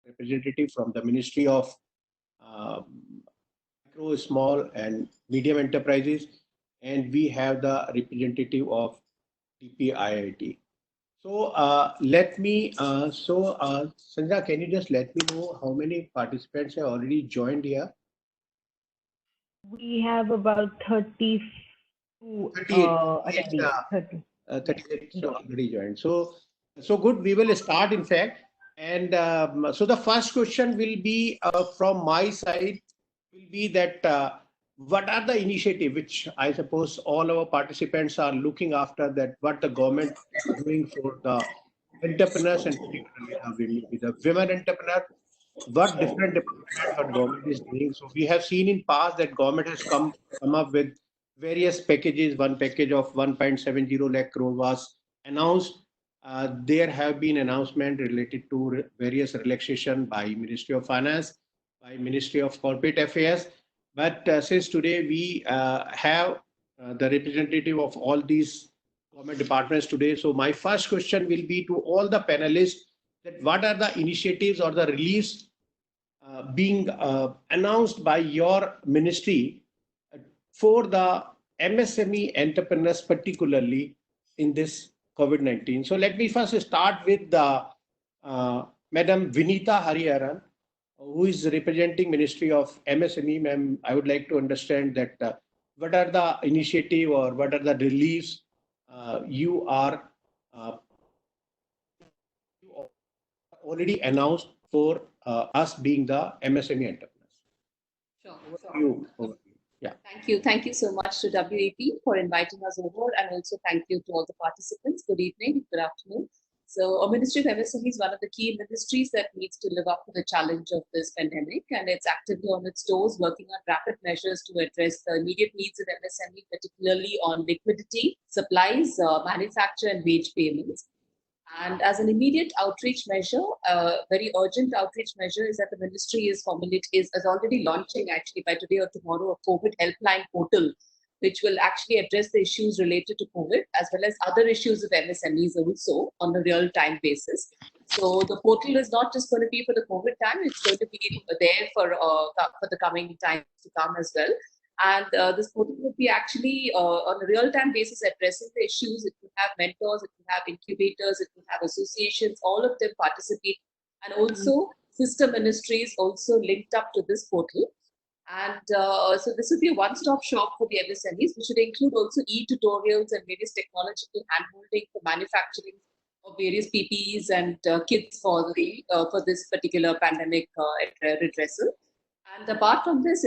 representative from the Ministry of Micro, Small and Medium Enterprises, and we have the representative of TPIIT. So Sanjay, can you just let me know how many participants have already joined here? We have about 32 attendees. 38 already joined. So good. We will start, in fact. And so the first question will be from my side will be that what are the initiative which I suppose all our participants are looking after, that what the government is doing for the entrepreneurs and particularly the women entrepreneur, what different departments what government is doing. So we have seen in past that government has come up with various packages. One package of 1.70 lakh crore was announced. There have been announcement related to various relaxation by Ministry of Finance, by Ministry of Corporate Affairs. But since today we have the representative of all these government departments today, so my first question will be to all the panelists that what are the initiatives or the reliefs being announced by your ministry for the MSME entrepreneurs, particularly in this COVID-19. So let me first start with the Madam Vinita Hariharan, who is representing Ministry of MSME. Ma'am, I would like to understand that what are the initiative or what are the reliefs you are already announced for us being the MSME entrepreneurs. Sure. Yeah. Thank you so much to WAP for inviting us over, and also thank you to all the participants. Good evening, good afternoon. So, our Ministry of MSME is one of the key ministries that needs to live up to the challenge of this pandemic, and it's actively on its toes, working on rapid measures to address the immediate needs of MSME, particularly on liquidity, supplies, manufacture, and wage payments. And as an immediate outreach measure, very urgent outreach measure is that the ministry is already launching actually by today or tomorrow a COVID helpline portal, which will actually address the issues related to COVID as well as other issues of MSMEs also on a real-time basis. So the portal is not just going to be for the COVID time; it's going to be there for the coming time to come as well. And this portal would be actually on a real-time basis addressing the issues. It will have mentors, it will have incubators, it will have associations, all of them participate. And also sister ministries also linked up to this portal. And so this would be a one-stop shop for the MSMEs, which should include also e-tutorials and various technological handholding for manufacturing of various PPEs and kits for this particular pandemic redressal. And apart from this,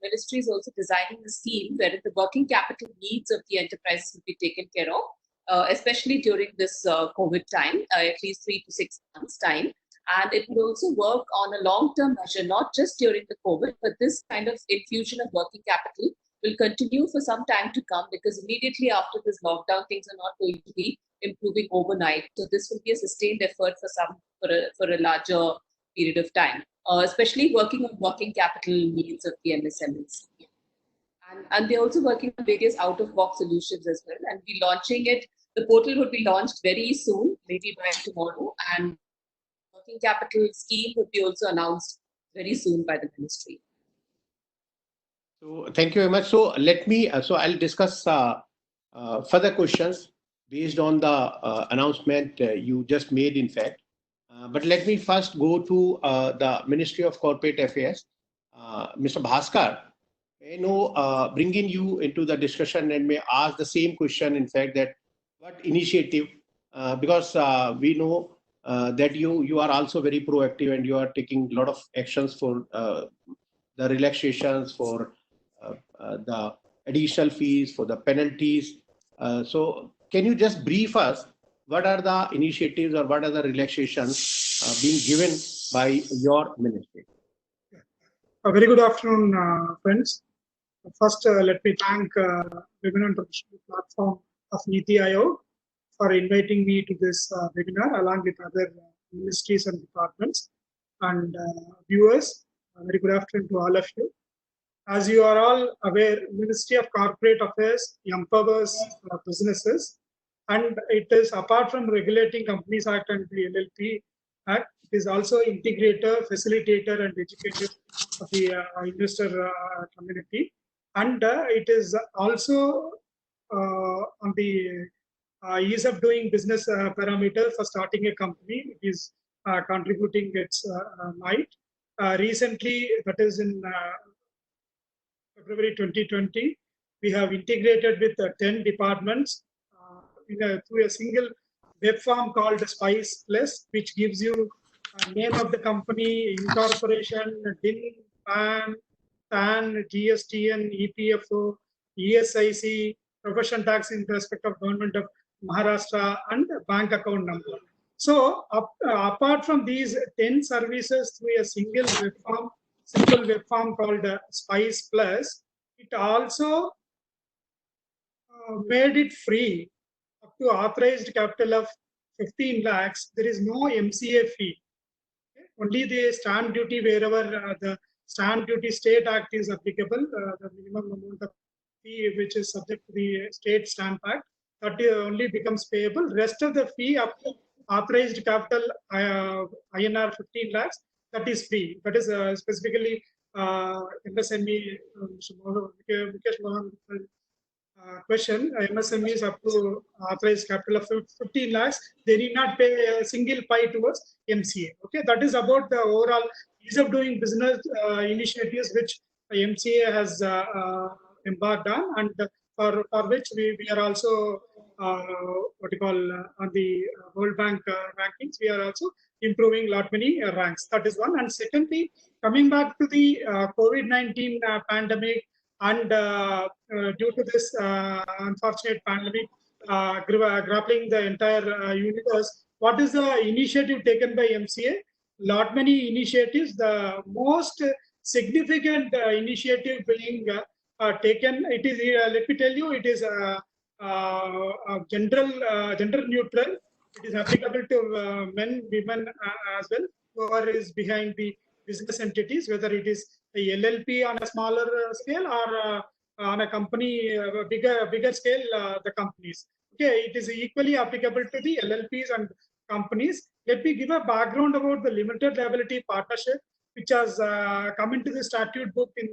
ministry is also designing a scheme wherein the working capital needs of the enterprises will be taken care of, especially during this COVID time, at least 3 to 6 months time. And it will also work on a long-term measure, not just during the COVID, but this kind of infusion of working capital will continue for some time to come, because immediately after this lockdown, things are not going to be improving overnight. So this will be a sustained effort for a larger period of time. Especially working on working capital needs of the MSMEs. And they're also working on various out-of-box solutions as well. And we're launching it. The portal would be launched very soon, maybe by tomorrow. And working capital scheme would be also announced very soon by the ministry. So thank you very much. So I'll discuss further questions based on the announcement you just made, in fact. But let me first go to the Ministry of Corporate Affairs. Mr. Bhaskar, bringing you into the discussion, and may ask the same question, in fact, that what initiative, because we know that you are also very proactive and you are taking a lot of actions for the relaxations, for the additional fees, for the penalties. So can you just brief us what are the initiatives or what are the relaxations being given by your ministry? A very good afternoon, friends. First, let me thank Women Entrepreneurship Platform of NITI Aayog for inviting me to this webinar along with other ministries and departments. And viewers, very good afternoon to all of you. As you are all aware, Ministry of Corporate Affairs empowers businesses, and it is, apart from regulating Companies Act and the LLP, Act. It is also integrator, facilitator, and educator of the investor community. And it is also on the ease of doing business parameter for starting a company. It is contributing its might. Recently, that is in February 2020, we have integrated with 10 departments through a single web form called Spice Plus, which gives you name of the company, incorporation, DIN, PAN, TAN, GSTN, EPFO, ESIC, profession tax in respect of government of Maharashtra, and bank account number. So apart from these 10 services through a single web form called Spice Plus, it also made it free up to authorized capital of 15 lakhs. There is no MCA fee. Okay? Only the stamp duty wherever the stamp duty state act is applicable, the minimum amount of fee which is subject to the state stamp act, that only becomes payable. Rest of the fee up to authorized capital INR 15 lakhs, that is free. That is specifically MSME, Mukesh Mohan question. MSMEs up to authorized capital of 15 lakhs, they need not pay a single pie towards MCA. Okay, that is about the overall ease of doing business initiatives which MCA has embarked on, and for which we are also what you call on the World Bank rankings, we are also improving lot many ranks. That is one. And secondly, coming back to the COVID-19 pandemic, and due to this unfortunate pandemic grappling the entire universe, what is the initiative taken by MCA? Lot many initiatives. The most significant initiative being taken, it is, let me tell you, it is gender neutral. It is applicable to men, women as well, whoever is behind the business entities, whether it is a LLP on a smaller scale or on a company bigger scale, the companies. Okay, it is equally applicable to the LLPs and companies. Let me give a background about the limited liability partnership, which has come into the statute book in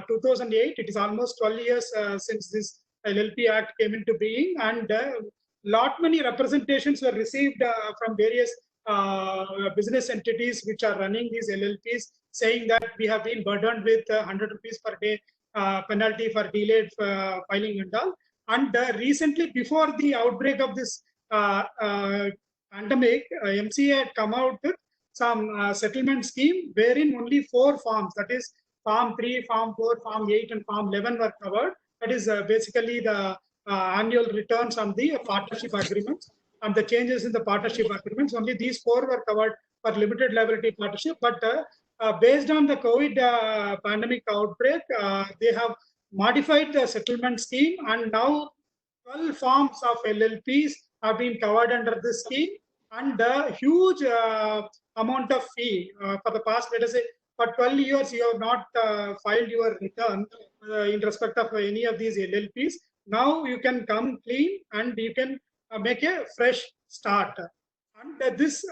2008. It is almost 12 years since this LLP Act came into being, and lot many representations were received from various business entities which are running these LLPs, saying that we have been burdened with 100 rupees per day penalty for delayed filing and all. And recently, before the outbreak of this pandemic, MCA had come out with some settlement scheme wherein only 4 forms, that is Form 3, Form 4, Form 8, and Form 11 were covered. That is basically the annual returns on the partnership agreements and the changes in the partnership agreements. Only these 4 were covered for limited liability partnership. But based on the COVID pandemic outbreak, they have modified the settlement scheme, and now 12 forms of LLPs have been covered under this scheme, and a huge amount of fee for the past, let us say, for 12 years you have not filed your return in respect of any of these LLPs. Now you can come clean and you can make a fresh start. And this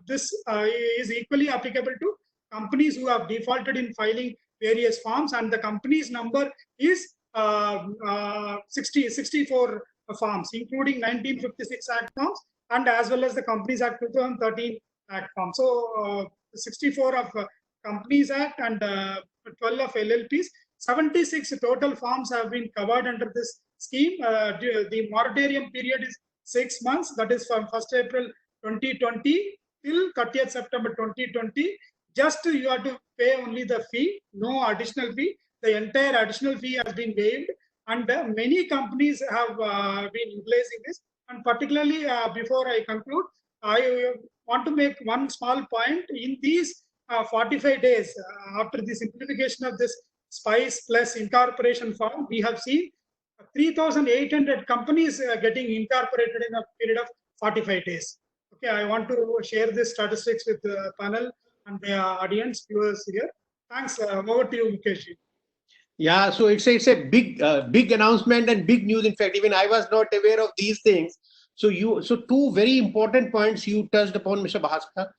is equally applicable to companies who have defaulted in filing various forms, and the company's number is 64 forms, including 1956 Act forms and as well as the Companies Act 2013 Act forms. So 64 of Companies Act and 12 of LLPs. 76 total forms have been covered under this scheme. The moratorium period is 6 months, that is from 1st April 2020 till 30th September 2020. Just you have to pay only the fee, no additional fee. The entire additional fee has been waived, and many companies have been utilizing this. And particularly, before I conclude, I want to make one small point. In these 45 days after the simplification of this Spice Plus incorporation form, we have seen 3,800 companies getting incorporated in a period of 45 days. Okay, I want to share this statistics with the panel and the audience viewers here. Thanks. Over to you, Mukesh. Yeah, so it's a big announcement and big news. In fact, even I was not aware of these things. So two very important points you touched upon, Mr. Bhaskar.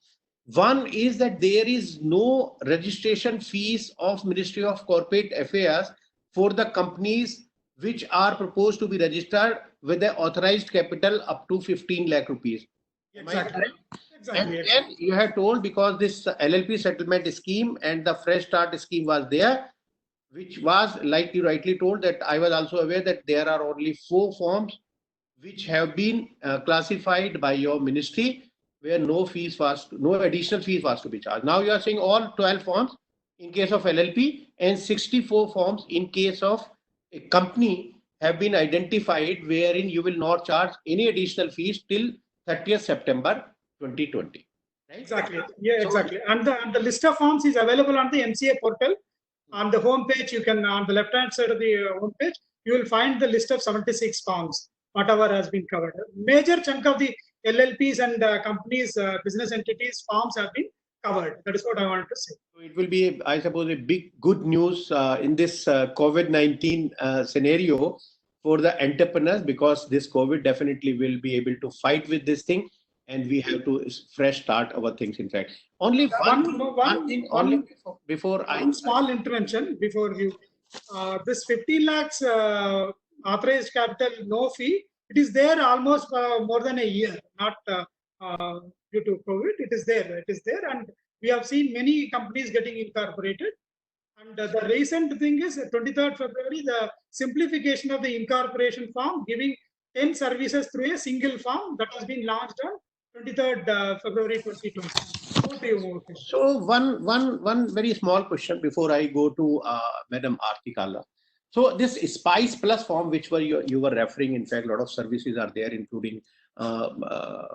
One is that there is no registration fees of Ministry of Corporate Affairs for the companies which are proposed to be registered with an authorized capital up to 15 lakh rupees. Am I Exactly. correct? And Exactly. then you had told, because this LLP settlement scheme and the fresh start scheme was there, which was, like you rightly told, that I was also aware that there are only 4 forms which have been classified by your ministry, where no additional fees was to be charged. Now you are saying all 12 forms in case of LLP and 64 forms in case of a company have been identified, wherein you will not charge any additional fees till 30th September 2020. Right? Exactly. Yeah, So- exactly. And the list of forms is available on the MCA portal. On the home page, you can, on the left hand side of the home page, you will find the list of 76 forms, whatever has been covered. Major chunk of the LLPs and companies, business entities forms have been covered. That is what I wanted to say. So it will be, I suppose, a big good news in this COVID-19 scenario for the entrepreneurs, because this COVID definitely will be able to fight with this thing, and we have to fresh start our things. In fact, only one thing only before I. One small intervention before you. This 15 lakhs authorized capital, no fee. It is there almost more than a year, not due to COVID. It is there. It is there, and we have seen many companies getting incorporated. And the recent thing is 23rd February, the simplification of the incorporation form, giving 10 services through a single form, that has been launched on 23rd February 2020. Over to you, Mukesh. So one very small question before I go to Madam Aarti Kala. So this Spice Plus form, which you were referring, in fact, a lot of services are there, including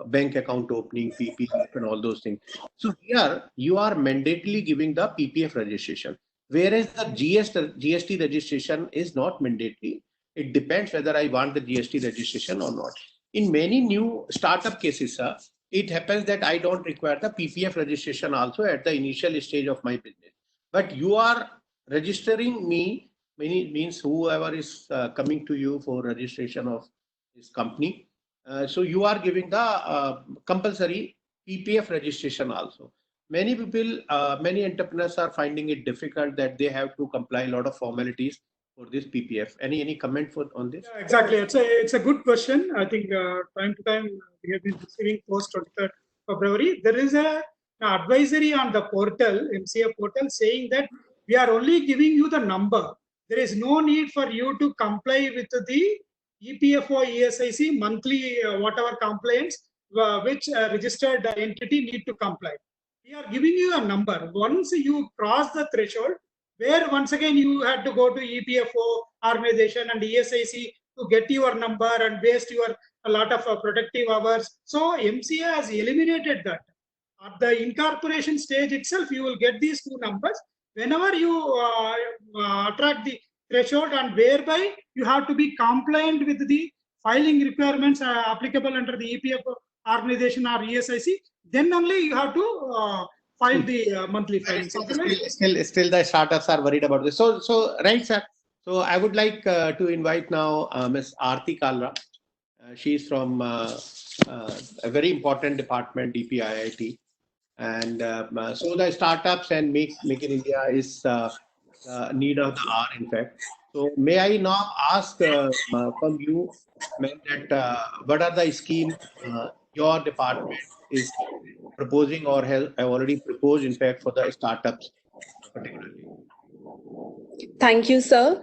bank account opening, PPF, and all those things. So here you are mandatorily giving the PPF registration, whereas the GST registration is not mandatory. It depends whether I want the GST registration or not. In many new startup cases, sir, it happens that I don't require the PPF registration also at the initial stage of my business. But you are registering me, means whoever is coming to you for registration of this company. So you are giving the compulsory PPF registration also. Many people, many entrepreneurs are finding it difficult that they have to comply a lot of formalities for this PPF. Any comment on this? Yeah, exactly. It's a good question. I think time to time we have been receiving post 23rd February. There is an advisory on the portal, MCA portal, saying that we are only giving you the number. There is no need for you to comply with the EPFO, ESIC monthly whatever compliance which a registered entity need to comply. We are giving you a number. Once you cross the threshold, where once again you had to go to EPFO organization and ESIC to get your number and waste your a lot of productive hours. So MCA has eliminated that. At the incorporation stage itself, you will get these two numbers. Whenever you attract the threshold, and whereby you have to be compliant with the filing requirements applicable under the EPFO organization or ESIC, then only you have to file the monthly filing. Still the startups are worried about this. So right, sir. So I would like to invite now Ms. Aarti Kalra. She is from a very important department, DPIIT. And so the startups and Make in India is need of the hour, in fact. So may I now ask from you, ma'am, that what are the schemes your department is proposing or have already proposed, in fact, for the startups particularly? Thank you, sir.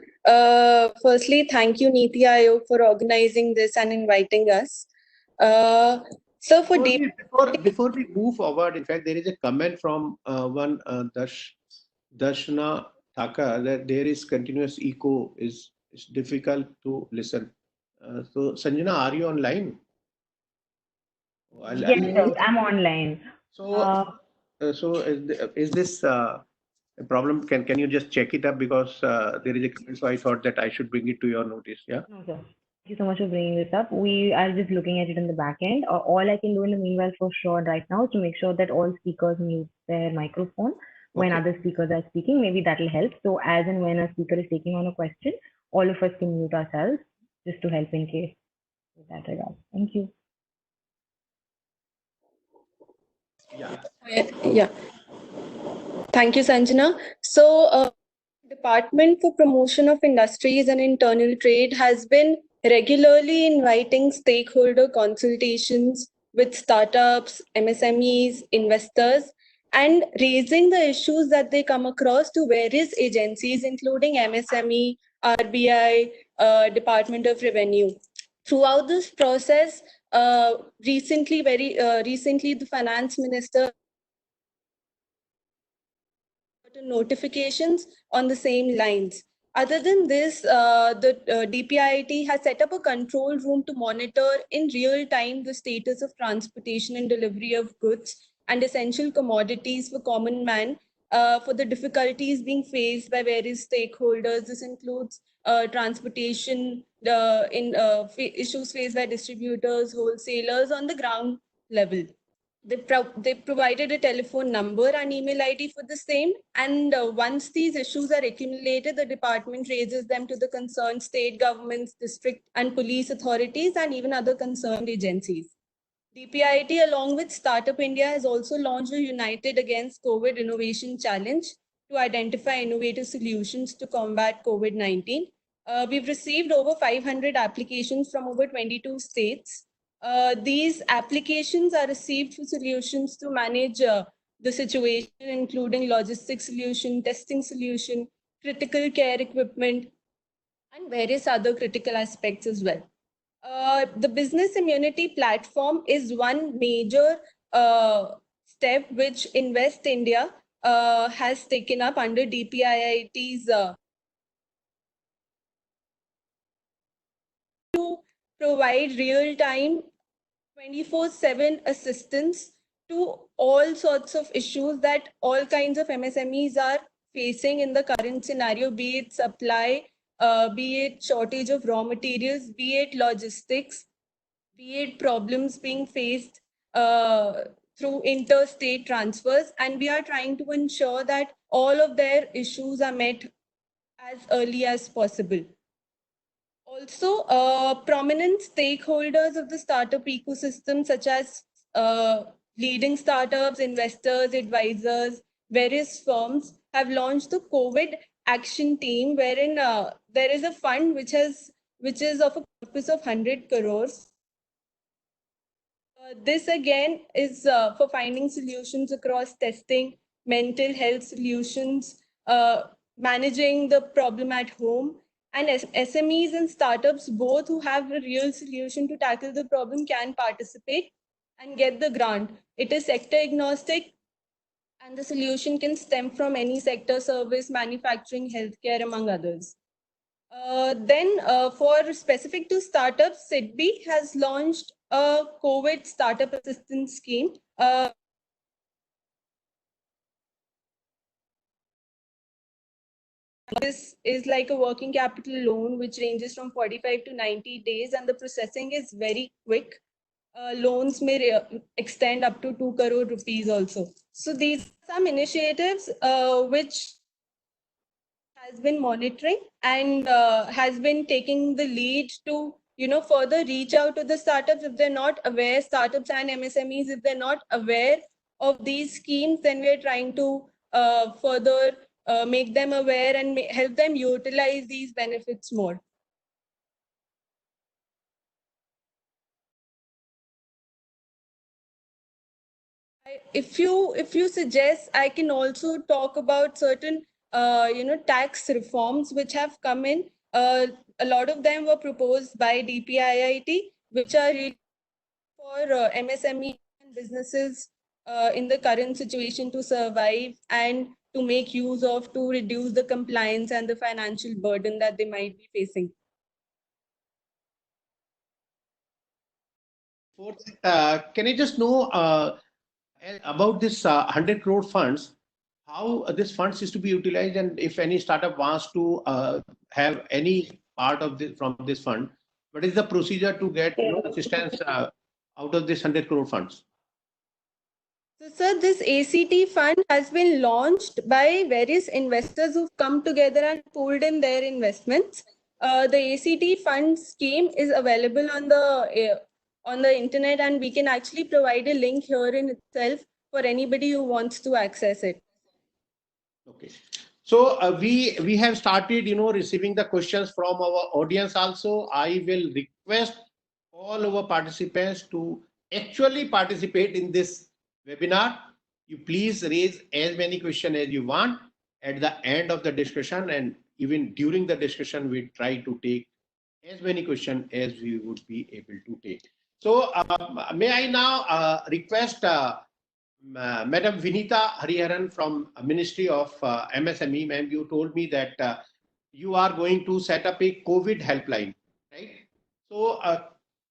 Firstly, thank you, Niti Aayog, for organizing this and inviting us. So before we move forward, in fact, there is a comment from one Darshana Thakar that there is continuous echo, is difficult to listen. So Sanjana, are you online? Yes, sir, I'm online. So is this a problem? Can you just check it up, because there is a comment, so I thought that I should bring it to your notice. Yeah. No, sir. Thank you so much for bringing this up. We are just looking at it in the back end. All I can do in the meanwhile for sure right now is to make sure that all speakers mute their microphone when other speakers are speaking. Maybe that will help. So as and when a speaker is taking on a question, all of us can mute ourselves just to help in case with that regard. Thank you. Yeah. Yeah. Thank you, Sanjana. So, Department for Promotion of Industries and Internal Trade has been regularly inviting stakeholder consultations with startups, MSMEs, investors, and raising the issues that they come across to various agencies, including MSME, RBI, Department of Revenue. Throughout this process, very recently, the Finance Minister notifications on the same lines. Other than this, the DPIIT has set up a control room to monitor in real time the status of transportation and delivery of goods and essential commodities for common man, for the difficulties being faced by various stakeholders. This includes transportation, issues faced by distributors, wholesalers on the ground level. They provided a telephone number and email ID for the same. And once these issues are accumulated, the department raises them to the concerned state governments, district and police authorities, and even other concerned agencies. DPIIT, along with Startup India, has also launched a United Against COVID Innovation Challenge to identify innovative solutions to combat COVID-19. We've received over 500 applications from over 22 states. These applications are received for solutions to manage the situation, including logistics solution, testing solution, critical care equipment, and various other critical aspects as well. The business immunity platform is one major step which Invest India has taken up under DPIIT's to provide real-time 24/7 assistance to all sorts of issues that all kinds of MSMEs are facing in the current scenario, be it supply, be it shortage of raw materials, be it logistics, be it problems being faced through interstate transfers. And we are trying to ensure that all of their issues are met as early as possible. Also, prominent stakeholders of the startup ecosystem, such as leading startups, investors, advisors, various firms, have launched the COVID Action Team, wherein there is a fund which is of a purpose of 100 crores. This again is for finding solutions across testing, mental health solutions, managing the problem at home. And SMEs and startups, both who have a real solution to tackle the problem, can participate and get the grant. It is sector agnostic, and the solution can stem from any sector, service, manufacturing, healthcare, among others. Then for specific to startups, SIDBI has launched a COVID startup assistance scheme. This is like a working capital loan which ranges from 45 to 90 days, and the processing is very quick. Loans may extend up to 2 crore rupees also. So these are some initiatives which has been monitoring and has been taking the lead to further reach out to the startups. If they're not aware, startups and MSMEs, if they're not aware of these schemes, then we're trying to further make them aware and help them utilize these benefits more. If you suggest, I can also talk about certain tax reforms which have come in. A lot of them were proposed by DPIIT, which are really for MSME and businesses in the current situation to survive and to make use of, to reduce the compliance and the financial burden that they might be facing. Can I just know about this 100 crore funds, how this funds is to be utilized, and if any startup wants to have any part of this from this fund, what is the procedure to get assistance out of this 100 crore funds? So, sir, this ACT fund has been launched by various investors who've come together and pooled in their investments. The ACT fund scheme is available on the internet, and we can actually provide a link here in itself for anybody who wants to access it. Okay. So we have started, receiving the questions from our audience also. I will request all our participants to actually participate in this webinar. You please raise as many questions as you want at the end of the discussion, and even during the discussion, we try to take as many questions as we would be able to take. So may I now request Madam Vinita Hariharan from Ministry of MSME. Ma'am, you told me that you are going to set up a COVID helpline, right? So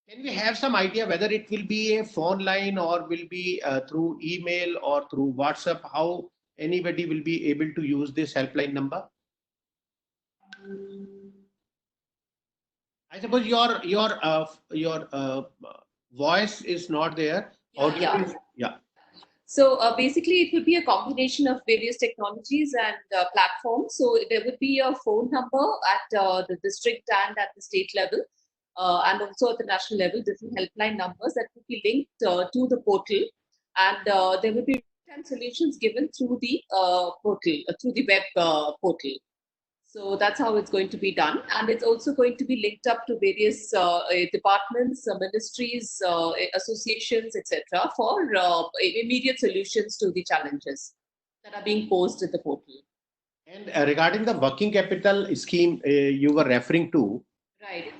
can we have some idea whether it will be a phone line or will be through email or through WhatsApp? How anybody will be able to use this helpline number? I suppose your voice is not there. Yeah. So basically, it would be a combination of various technologies and platforms. So there would be a phone number at the district and at the state level, and also at the national level, different helpline numbers that would be linked to the portal, and there would be solutions given through the portal, through the web portal. So that's how it's going to be done. And it's also going to be linked up to various departments, ministries, associations, etc., for immediate solutions to the challenges that are being posed at the portal. And regarding the working capital scheme you were referring to, right?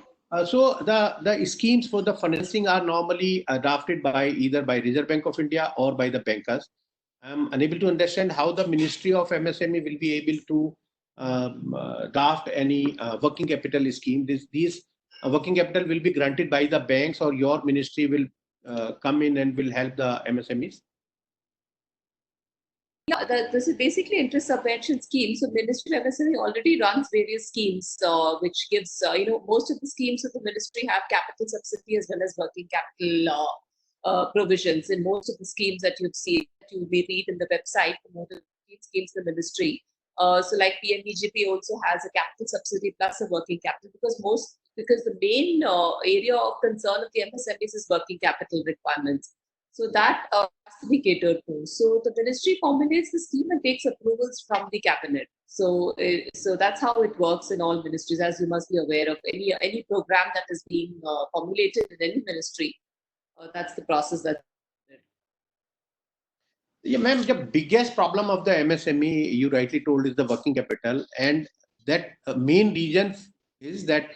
So the schemes for the financing are normally drafted by either by Reserve Bank of India or by the bankers. I'm unable to understand how the Ministry of MSME will be able to draft any working capital scheme. These working capital will be granted by the banks, or your ministry will come in and will help the MSMEs? Yeah, this is basically interest subvention scheme. So Ministry of MSME already runs various schemes, which gives, most of the schemes of the ministry have capital subsidy as well as working capital provisions. In most of the schemes that you'd see, that you may read in the website, the more than 15 schemes in the ministry. So like PMBGP also has a capital subsidy plus a working capital, because the main area of concern of the MSMEs is working capital requirements. So that has to be catered to. So the ministry formulates the scheme and takes approvals from the cabinet. So that's how it works in all ministries, as you must be aware of any program that is being formulated in any ministry. That's the process that. Yeah, ma'am, the biggest problem of the MSME, you rightly told, is the working capital. And that main reason is that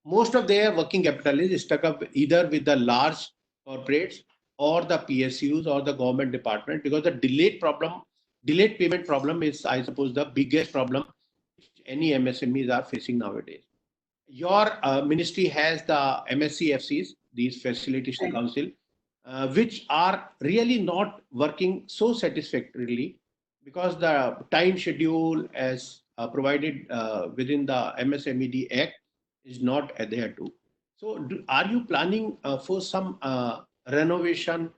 most of their working capital is stuck up either with the large corporates or the PSUs or the government department, because the delayed payment problem is, I suppose, the biggest problem any MSMEs are facing nowadays. Your ministry has the MSCFCs, these Facilitation Council, which are really not working so satisfactorily, because the time schedule as provided within the MSMED Act is not adhered to. So are you planning for some renovation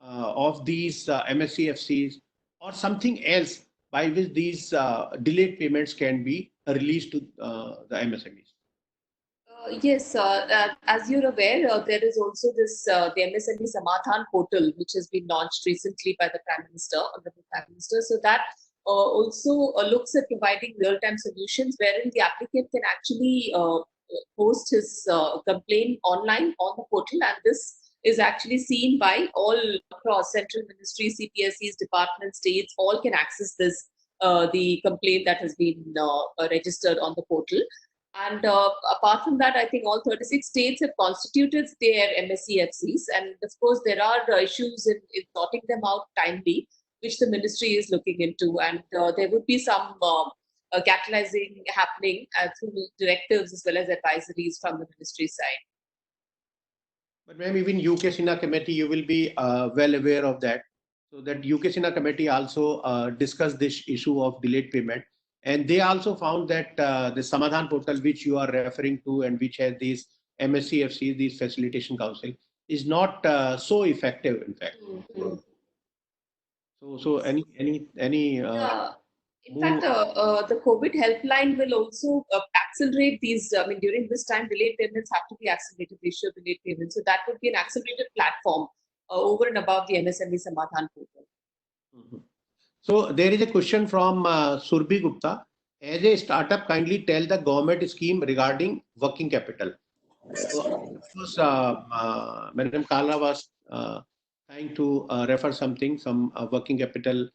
of these MSCFCs or something else by which these delayed payments can be released to the MSMEs? Yes, as you're aware, there is also this the MSME Samadhan portal, which has been launched recently by the Prime Minister, Honorable Prime Minister. So that also looks at providing real-time solutions, wherein the applicant can actually post his complaint online on the portal, and this is actually seen by all across central ministries, CPSEs, departments, states. All can access this the complaint that has been registered on the portal. And apart from that, I think all 36 states have constituted their MSCFCs. And of course, there are issues in sorting them out timely, which the ministry is looking into. And there would be some catalyzing happening through directives as well as advisories from the ministry side. But ma'am, even UK Sina committee, you will be well aware of that. So that UK Sina committee also discussed this issue of delayed payment. And they also found that the Samadhan portal, which you are referring to and which has these MSCFCs, these Facilitation Council, is not so effective, in fact. Mm-hmm. So any in fact, the COVID helpline will also accelerate these. During this time, delayed payments have to be accelerated, ratio delayed payments. So that would be an accelerated platform over and above the MSME Samadhan portal. Mhm. So there is a question from Surbhi Gupta. As a startup, kindly tell the government scheme regarding working capital. So, of course, Madam Kala was trying to refer something, some working capital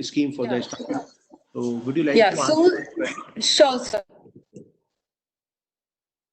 scheme for the Yeah. startup. So, would you like Yeah. to So, answer that query? sure, sir.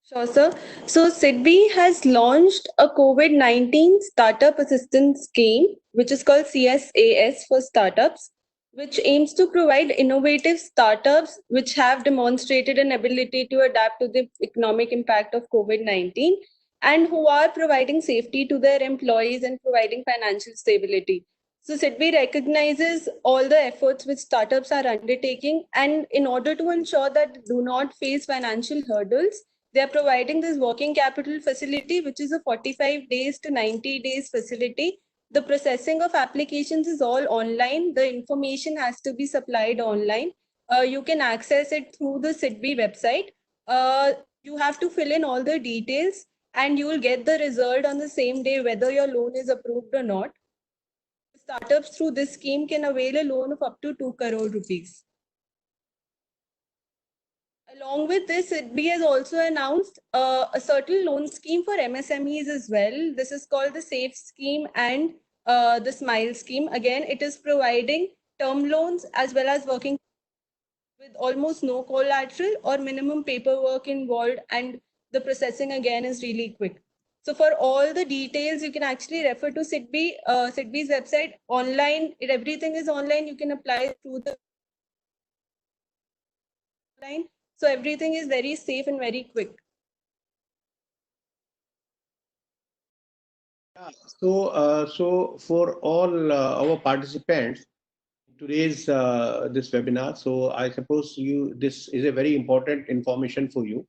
Sure, sir. So SIDBI has launched a COVID-19 startup assistance scheme, which is called CSAS for startups, which aims to provide innovative startups which have demonstrated an ability to adapt to the economic impact of COVID-19 and who are providing safety to their employees and providing financial stability. So SIDBI recognizes all the efforts which startups are undertaking, and in order to ensure that they do not face financial hurdles, they are providing this working capital facility, which is a 45 days to 90 days facility. The processing of applications is all online. The information has to be supplied online. You can access it through the SIDBI website. You have to fill in all the details and you will get the result on the same day whether your loan is approved or not. Startups through this scheme can avail a loan of up to 2 crore rupees. Along with this, SIDBI has also announced a certain loan scheme for MSMEs as well. This is called the SAFE scheme and the SMILE scheme. Again, it is providing term loans as well as working with almost no collateral or minimum paperwork involved, and the processing again is really quick. So for all the details, you can actually refer to SIDBI, SIDBI's website online. Everything is online. You can apply through the line. So everything is very safe and very quick. Yeah. So for all our participants, today's this webinar. So I suppose this is a very important information for you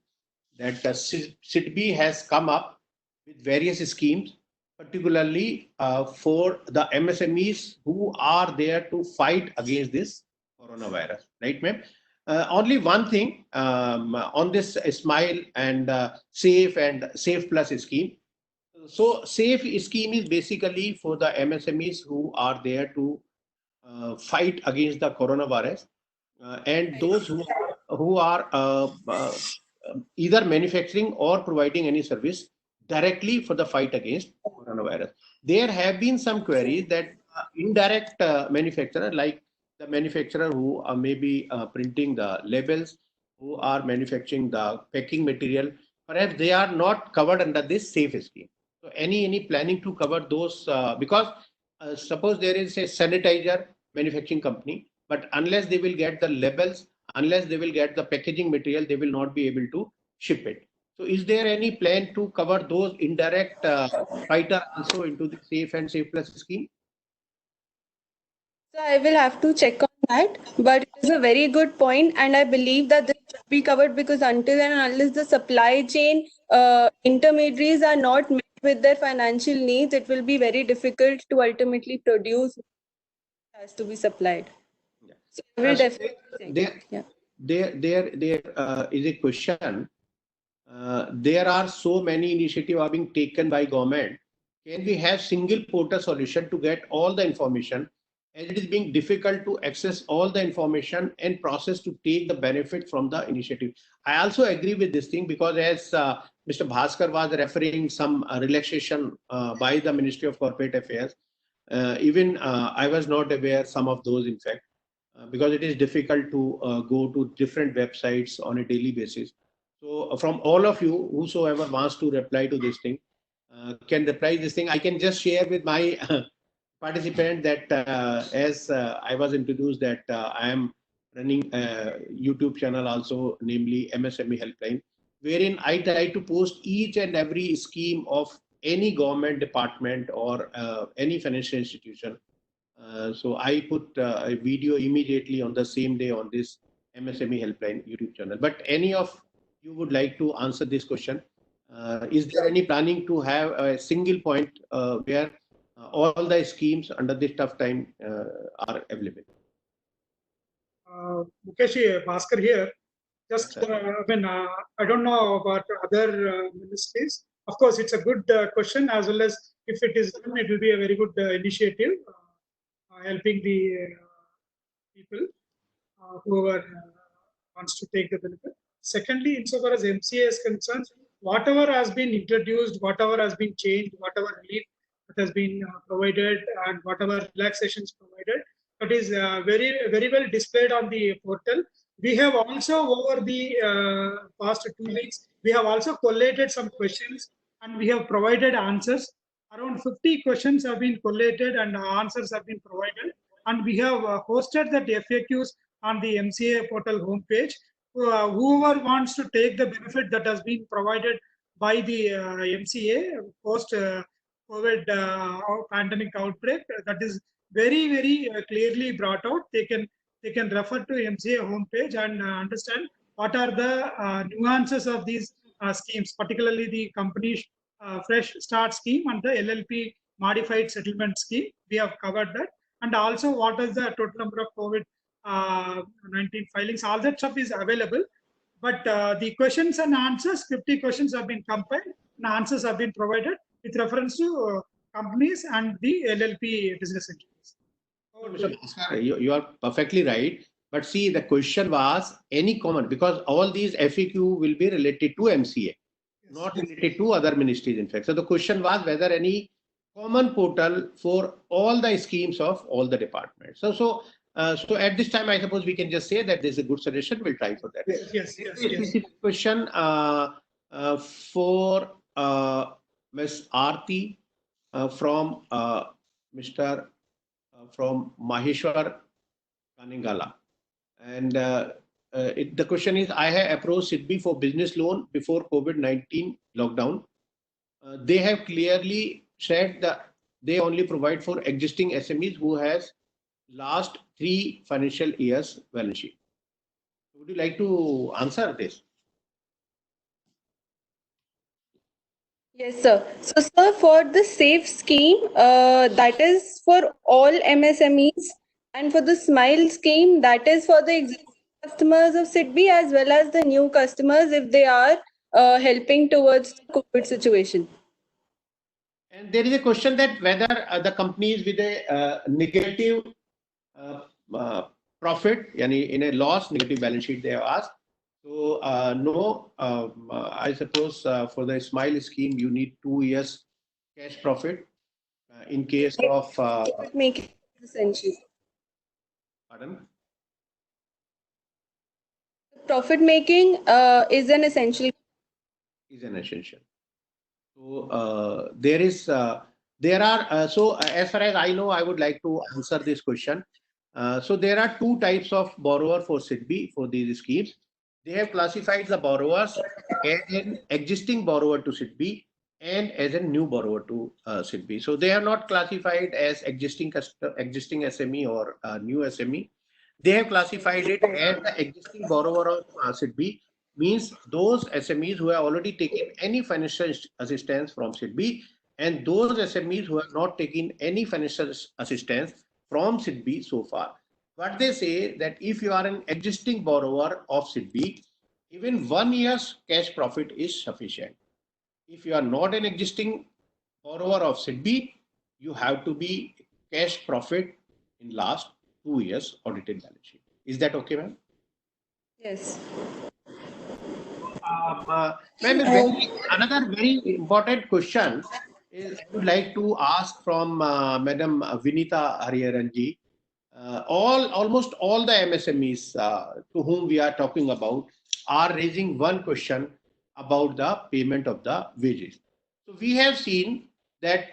that SIDBI has come up with various schemes, particularly for the MSMEs who are there to fight against this coronavirus, right, ma'am? Only one thing on this SMILE and Safe Plus scheme. So SAFE scheme is basically for the MSMEs who are there to fight against the coronavirus, and those who are either manufacturing or providing any service directly for the fight against coronavirus. There have been some queries that indirect manufacturer, like the manufacturer who are maybe printing the labels, who are manufacturing the packing material, perhaps they are not covered under this SAFE scheme. So any planning to cover those because suppose there is a sanitizer manufacturing company, but unless they will get the labels, unless they will get the packaging material, they will not be able to ship it. So is there any plan to cover those indirect fighter also into the Safe and Safe Plus scheme? So I will have to check on that, but it is a very good point, and I believe that this should be covered because until and unless the supply chain intermediaries are not met with their financial needs, it will be very difficult to ultimately produce what has to be supplied. Yeah. So I will So definitely check. Yeah. there is a question. There are so many initiatives are being taken by government. Can we have single portal solution to get all the information, as it is being difficult to access all the information and process to take the benefit from the initiative? I also agree with this thing because as Mr. Bhaskar was referring some relaxation by the Ministry of Corporate Affairs, even I was not aware some of those in fact, because it is difficult to go to different websites on a daily basis. So from all of you, whosoever wants to reply to this thing, can reply this thing. I can just share with my participant that as I was introduced that I am running a YouTube channel also, namely MSME Helpline, wherein I try to post each and every scheme of any government department or any financial institution. So I put a video immediately on the same day on this MSME Helpline YouTube channel. But any of you would like to answer this question? Is there any planning to have a single point where all the schemes under this tough time are available? Mukesh, Bhaskar here. Just, Yes, I don't know about other ministries. Of course, it's a good question, as well as if it is done, it will be a very good initiative. helping the people, whoever wants to take the benefit. Secondly, insofar as MCA is concerned, whatever has been introduced, whatever has been changed, whatever relief that has been provided, and whatever relaxations provided, that is very well displayed on the portal. We have also, over the past 2 weeks, we have also collated some questions and we have provided answers. Around 50 questions have been collated and answers have been provided. And we have hosted that FAQs on the MCA portal homepage. Whoever wants to take the benefit that has been provided by the MCA post COVID pandemic outbreak, that is very clearly brought out. They can refer to MCA homepage and understand what are the nuances of these schemes, particularly the company fresh start scheme and the LLP modified settlement scheme. We have covered that, and also what is the total number of COVID-19 filings. All that stuff is available. But the questions and answers, 50 questions have been compiled and answers have been provided with reference to companies and the LLP business entities. Mr. Bhaskar, you are perfectly right. But see, the question was any common, because all these FAQ will be related to MCA, not related to other ministries, in fact. So the question was whether any common portal for all the schemes of all the departments. So at this time, I suppose we can just say that this is a good suggestion. We'll try for that. Yes. Question for Ms. Aarti from Mr. From Maheshwar Kaningala. And the question is, I have approached SIDBI for business loan before COVID-19 lockdown. They have clearly said that they only provide for existing SMEs who has last 3 financial years balance sheet. Would you like to answer this? Yes, sir. So, sir, for the SAFE scheme, that is for all MSMEs, and for the SMILE scheme, that is for the existing customers of SIDBI as well as the new customers if they are helping towards the COVID situation. And there is a question that whether the companies with a negative profit, yani in a loss, negative balance sheet, they have asked. So no, I suppose for the SMILE scheme, you need 2 years cash profit. In case of Making essential. Pardon? Profit making is an essential. Is an essential. So there are so as far as I know, I would like to answer this question. So there are 2 types of borrower for SIDBI for these schemes. They have classified the borrowers as an existing borrower to SIDBI and as a new borrower to SIDBI. So they are not classified as existing SME or new SME. They have classified it as the existing borrower of SIDBI, means those SMEs who have already taken any financial assistance from SIDBI, and those SMEs who have not taken any financial assistance from SIDBI so far. What they say that if you are an existing borrower of SIDBI, even 1 year's cash profit is sufficient. If you are not an existing borrower of SIDBI, you have to be cash profit in last 2 years audited balance sheet. Is that okay, ma'am? Yes. Ma'am, another very important question is I would like to ask from Madam Vinita Hariharanji. Almost all the MSMEs to whom we are talking about are raising one question about the payment of the wages. So we have seen that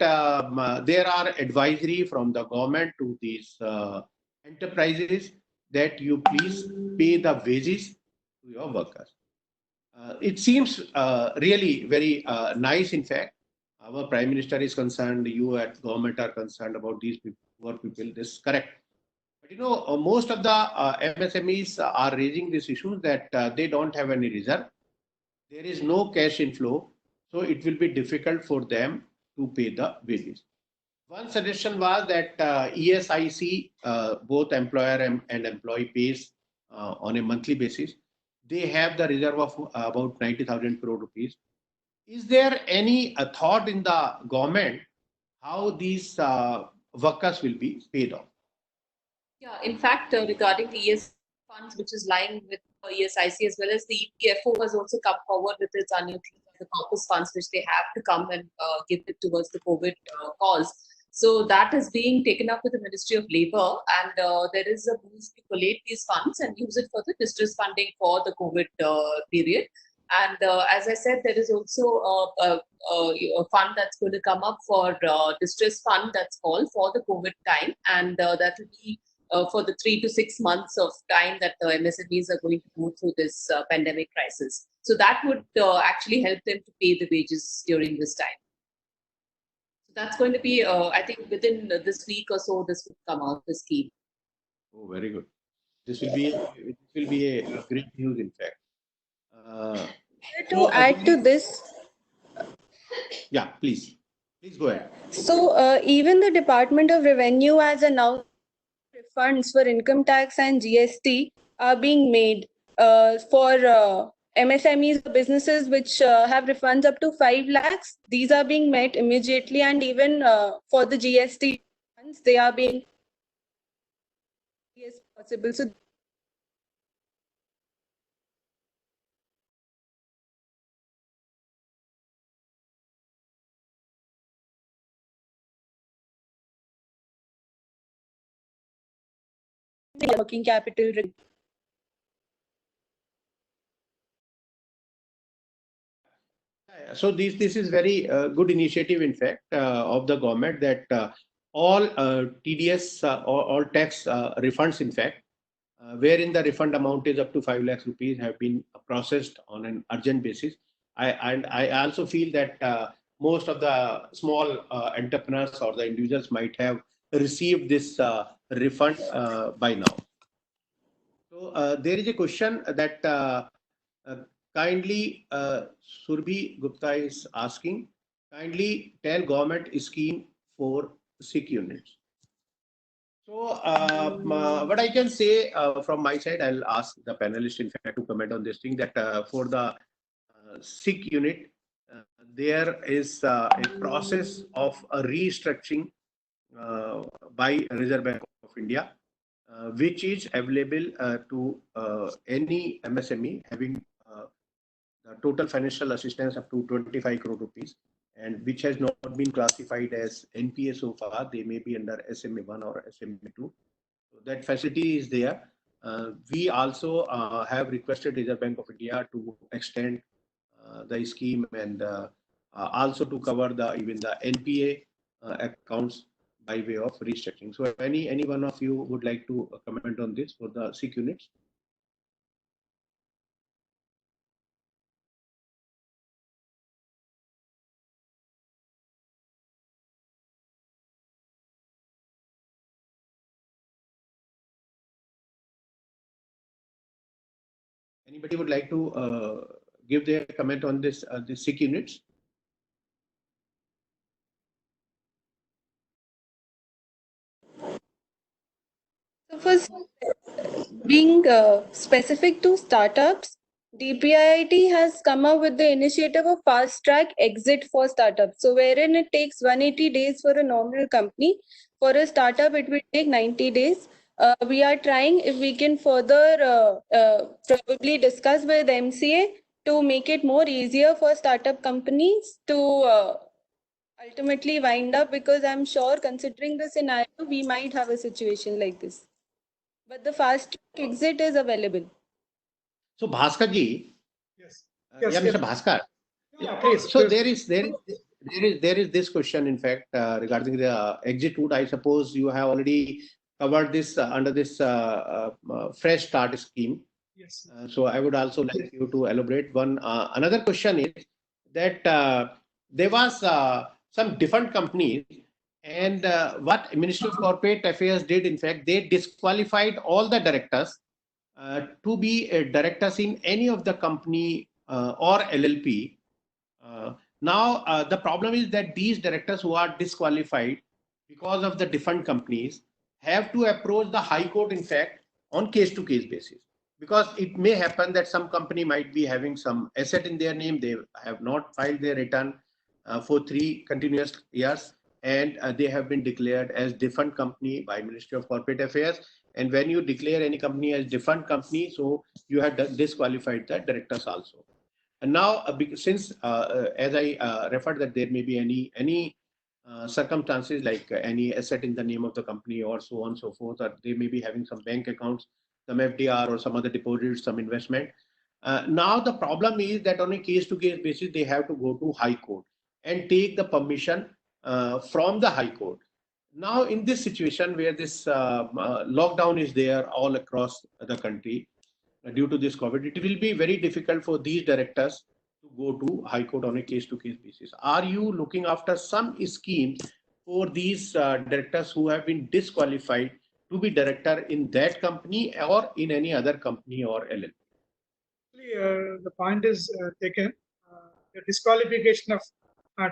there are advisory from the government to these enterprises that you please pay the wages to your workers. It seems really very nice. In fact, our Prime Minister is concerned, you at government are concerned about these poor people. This is correct. But you know, most of the MSMEs are raising this issue that they don't have any reserve. There is no cash inflow, so it will be difficult for them to pay the wages. One suggestion was that ESIC, both employer and employee pays on a monthly basis. They have the reserve of about 90,000 crore rupees. Is there any thought in the government how these workers will be paid off? Yeah, in fact, regarding the ES funds, which is lying with ESIC as well as the EPFO has also come forward with its annuity, the corpus funds, which they have to come and give it towards the COVID cause. So that is being taken up with the Ministry of Labour, and there is a move to collate these funds and use it for the distress funding for the COVID period. And as I said, there is also a fund that's going to come up for distress fund that's called for the COVID time, and that will be for the 3 to 6 months of time that the MSMEs are going to go through this pandemic crisis. So that would actually help them to pay the wages during this time. So that's going to be, I think, within this week or so, this will come out, the scheme. Oh, very good. This will be a great news, in fact. To add to this, yeah, please go ahead. so even the Department of Revenue has announced refunds for income tax and GST are being made for MSMEs, businesses which have refunds up to 5 lakhs. These are being met immediately, and even for the GST funds, they are being as possible. So working capital. So this is very good initiative, in fact, of the government, that all TDS or all tax refunds, in fact, wherein the refund amount is up to 5 lakhs rupees, have been processed on an urgent basis. I also feel that most of the small entrepreneurs or the individuals might have received this refund by now. So there is a question that uh, kindly Surbhi Gupta is asking, kindly tell government scheme for sick units. So what I can say from my side, I'll ask the panelists, in fact, to comment on this thing, that for the sick unit, there is a process of a restructuring by Reserve Bank of India, which is available to any MSME having the total financial assistance up to 25 crore rupees, and which has not been classified as NPA so far. They may be under SMA1 or SMA2. So that facility is there. We also have requested Reserve Bank of India to extend the scheme, and also to cover even the NPA accounts by way of restructuring. So any one of you would like to comment on this for the SIC units? Anybody would like to give their comment on this the SIC units? So for being specific to startups, DPIIT has come up with the initiative of fast track exit for startups. So wherein it takes 180 days for a normal company, for a startup it will take 90 days. We are trying if we can further probably discuss with MCA to make it more easier for startup companies to ultimately wind up, because I'm sure considering the scenario, we might have a situation like this. But the fast track exit is available. So Bhaskar ji, Yes. yeah, Mr. Bhaskar. Yeah, please. So please. there is this question, in fact, regarding the exit route. I suppose you have already covered this under this fresh start scheme. Yes. So I would also like you to elaborate. Another question is that there was some different companies, and what Ministry of Corporate Affairs did, in fact, they disqualified all the directors to be directors in any of the company or LLP. Now, the problem is that these directors who are disqualified because of the different companies have to approach the High Court, in fact, on case-to-case basis. Because it may happen that some company might be having some asset in their name, they have not filed their return for 3 continuous years, and they have been declared as different company by Ministry of Corporate Affairs, And when you declare any company as defunct company, so you have disqualified the directors also. And now, since as I referred that there may be any circumstances like any asset in the name of the company or so on and so forth, or they may be having some bank accounts, some FDR or some other deposits, some investment. Now the problem is that on a case-to-case basis, they have to go to High Court and take the permission from the High Court. Now, in this situation where this lockdown is there all across the country due to this COVID, it will be very difficult for these directors to go to High Court on a case-to-case basis. Are you looking after some schemes for these directors who have been disqualified to be director in that company or in any other company or LLP? The point is taken. The disqualification of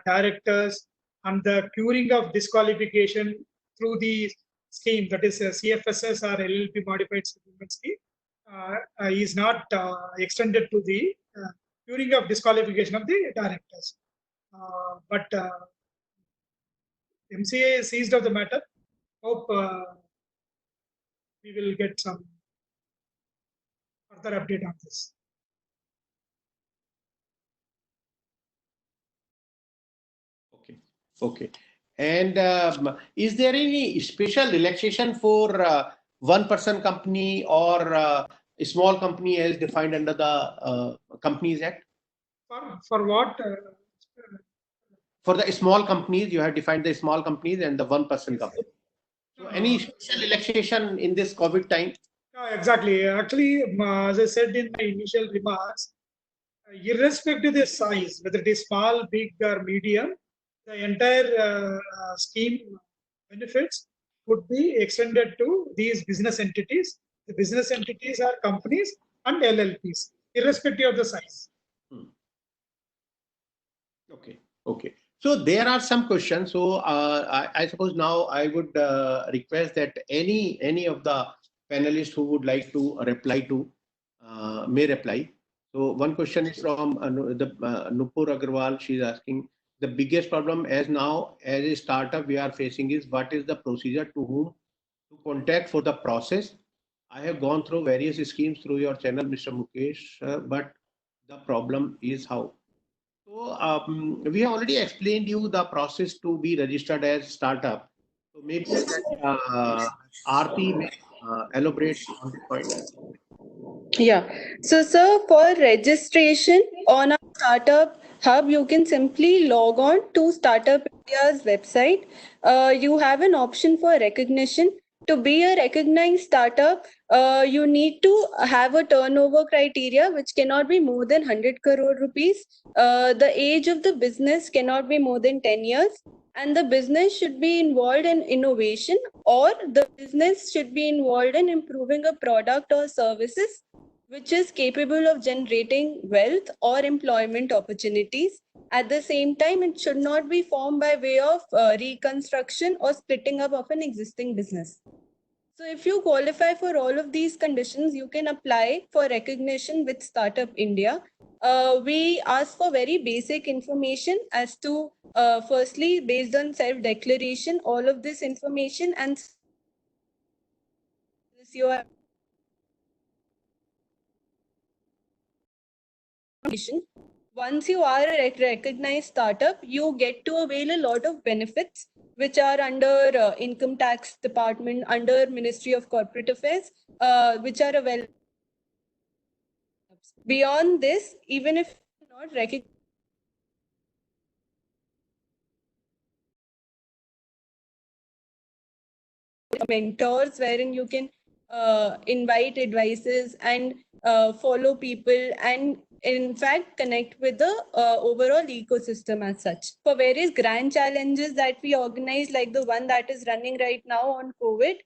directors and the curing of disqualification through the scheme, that is CFSS or LLP modified settlement scheme, is not extended to the curing of disqualification of the directors. But MCA is seized of the matter. Hope we will get some further update on this. Okay. And is there any special relaxation for one-person company or a small company as defined under the Companies Act? For what? For the small companies, you have defined the small companies and the one-person company. So any special relaxation in this COVID time? Exactly. Actually, as I said in my initial remarks, irrespective of the size, whether it is small, big, or medium, the entire scheme benefits would be extended to these business entities. The business entities are companies and LLPs, irrespective of the size. Okay. So there are some questions. So I suppose now I would request that any of the panelists who would like to reply to may reply. So one question is from Nupur Agarwal. She's asking, the biggest problem as now as a startup we are facing is what is the procedure to whom to contact for the process. I have gone through various schemes through your channel, Mr. Mukesh, but the problem is how. So we have already explained you the process to be registered as startup. So maybe Aarti may elaborate on the point. Yeah. So, sir, for registration on our startup hub, you can simply log on to Startup India's website. You have an option for recognition. To be a recognized startup, you need to have a turnover criteria which cannot be more than 100 crore rupees. The age of the business cannot be more than 10 years. And the business should be involved in innovation, or the business should be involved in improving a product or services which is capable of generating wealth or employment opportunities. At the same time, it should not be formed by way of reconstruction or splitting up of an existing business. So if you qualify for all of these conditions, you can apply for recognition with Startup India. We ask for very basic information as to, firstly, based on self-declaration, all of this information, and you are once you are a recognized startup, you get to avail a lot of benefits which are under Income Tax Department, under Ministry of Corporate Affairs, which are available. Beyond this, even if not recognized, mentors wherein you can invite advices and follow people, and in fact connect with the overall ecosystem as such. For various grand challenges that we organize, like the one that is running right now on COVID,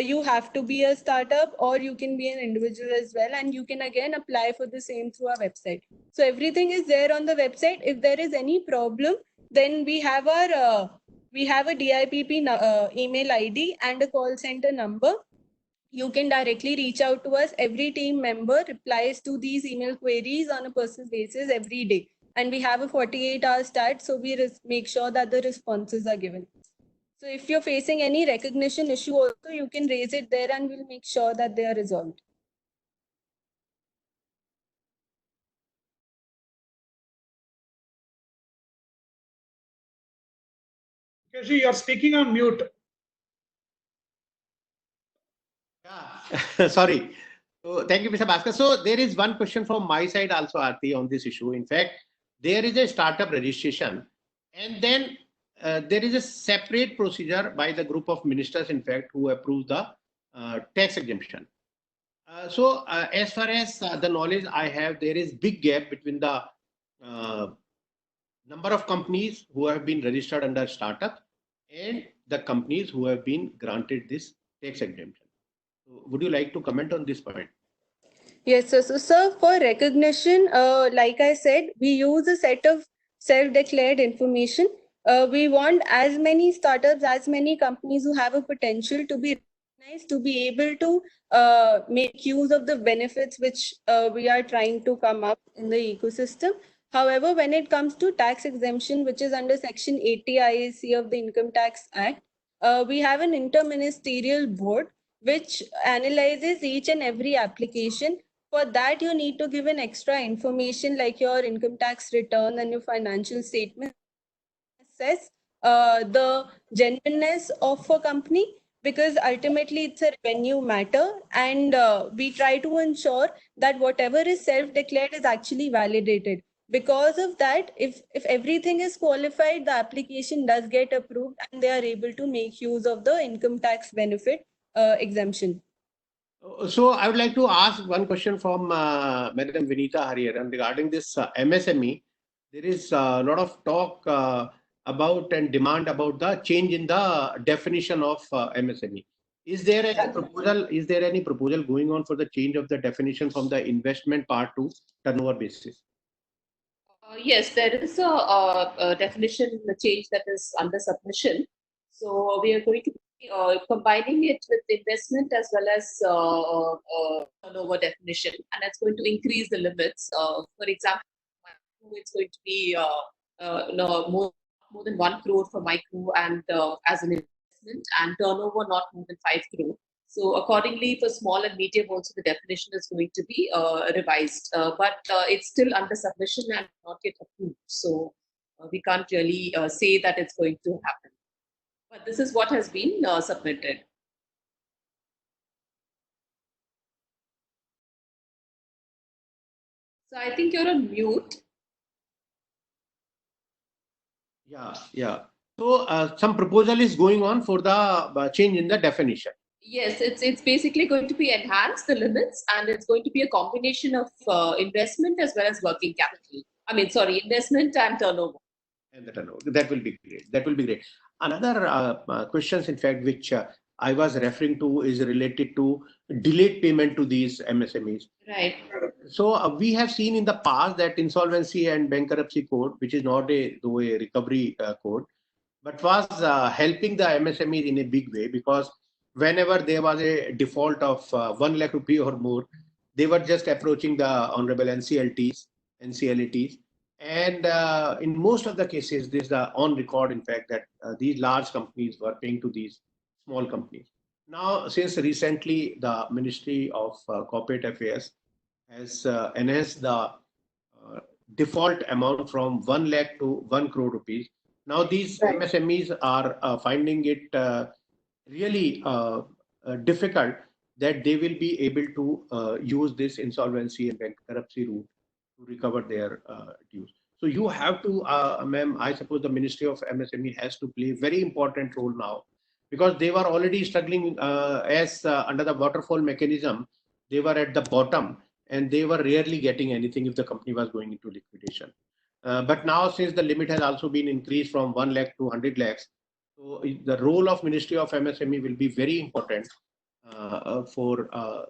you have to be a startup or you can be an individual as well, and you can again apply for the same through our website. So everything is there on the website. If there is any problem, then we have our a DIPP email ID and a call center number. You can directly reach out to us. Every team member replies to these email queries on a personal basis every day. And we have a 48-hour stat, so we make sure that the responses are given. So So if you're facing any recognition issue also, you can raise it there and we'll make sure that they are resolved. Mukesh, you are speaking on mute. Yeah, sorry. So thank you, Mr. Bhaskar. So there is one question from my side also, Aarti, on this issue. In fact, there is a startup registration, and then there is a separate procedure by the group of ministers, in fact, who approve the tax exemption. As far as the knowledge I have, there is big gap between the uh, number of companies who have been registered under startup and the companies who have been granted this tax exemption. So would you like to comment on this point? Yes, so sir, for recognition, like I said, we use a set of self-declared information. We want as many startups, as many companies who have a potential to be recognized, to be able to make use of the benefits which we are trying to come up in the ecosystem. However, when it comes to tax exemption, which is under Section 80 IAC of the Income Tax Act, we have an interministerial board which analyzes each and every application. For that, you need to give an extra information like your income tax return and your financial statement. Assess the genuineness of a company, because ultimately it's a revenue matter, and we try to ensure that whatever is self-declared is actually validated. Because of that, if everything is qualified, the application does get approved and they are able to make use of the income tax benefit exemption. So I would like to ask one question from Madam Vinita Hariharan regarding this MSME. There is a lot of talk about and demand about the change in the definition of MSME. Is there any proposal? Is there any proposal going on for the change of the definition from the investment part to turnover basis? Yes, there is a definition change that is under submission. So we are going to be combining it with investment as well as turnover definition, and that's going to increase the limits. For example, it's going to be no, more than 1 crore for micro and as an investment, and turnover not more than 5 crore. So accordingly, for small and medium, also the definition is going to be revised, but it's still under submission and not yet approved. So we can't really say that it's going to happen. But this is what has been submitted. So I think you're on mute. Yeah. So some proposal is going on for the change in the definition. Yes, it's basically going to be enhanced the limits, and it's going to be a combination of investment as well as working capital. I mean, sorry, investment and turnover. And the turnover. That will be great. That will be great. Another questions, in fact, which I was referring to is related to delayed payment to these MSMEs. Right. So we have seen in the past that insolvency and bankruptcy code, which is not a recovery code, but was helping the MSMEs in a big way, because whenever there was a default of 1 lakh rupee or more, they were just approaching the honorable NCLTs, NCLATs. And in most of the cases, this is on record, in fact, that these large companies were paying to these small companies. Now, since recently the Ministry of Corporate Affairs has enhanced the default amount from 1 lakh to 1 crore rupees. Now these MSMEs are finding it really difficult that they will be able to use this insolvency and bankruptcy route to recover their dues. So you have to, ma'am, I suppose the Ministry of MSME has to play a very important role now, because they were already struggling as under the waterfall mechanism. They were at the bottom and they were rarely getting anything if the company was going into liquidation. But now, since the limit has also been increased from 1 lakh to 100 lakhs, so the role of Ministry of MSME will be very important for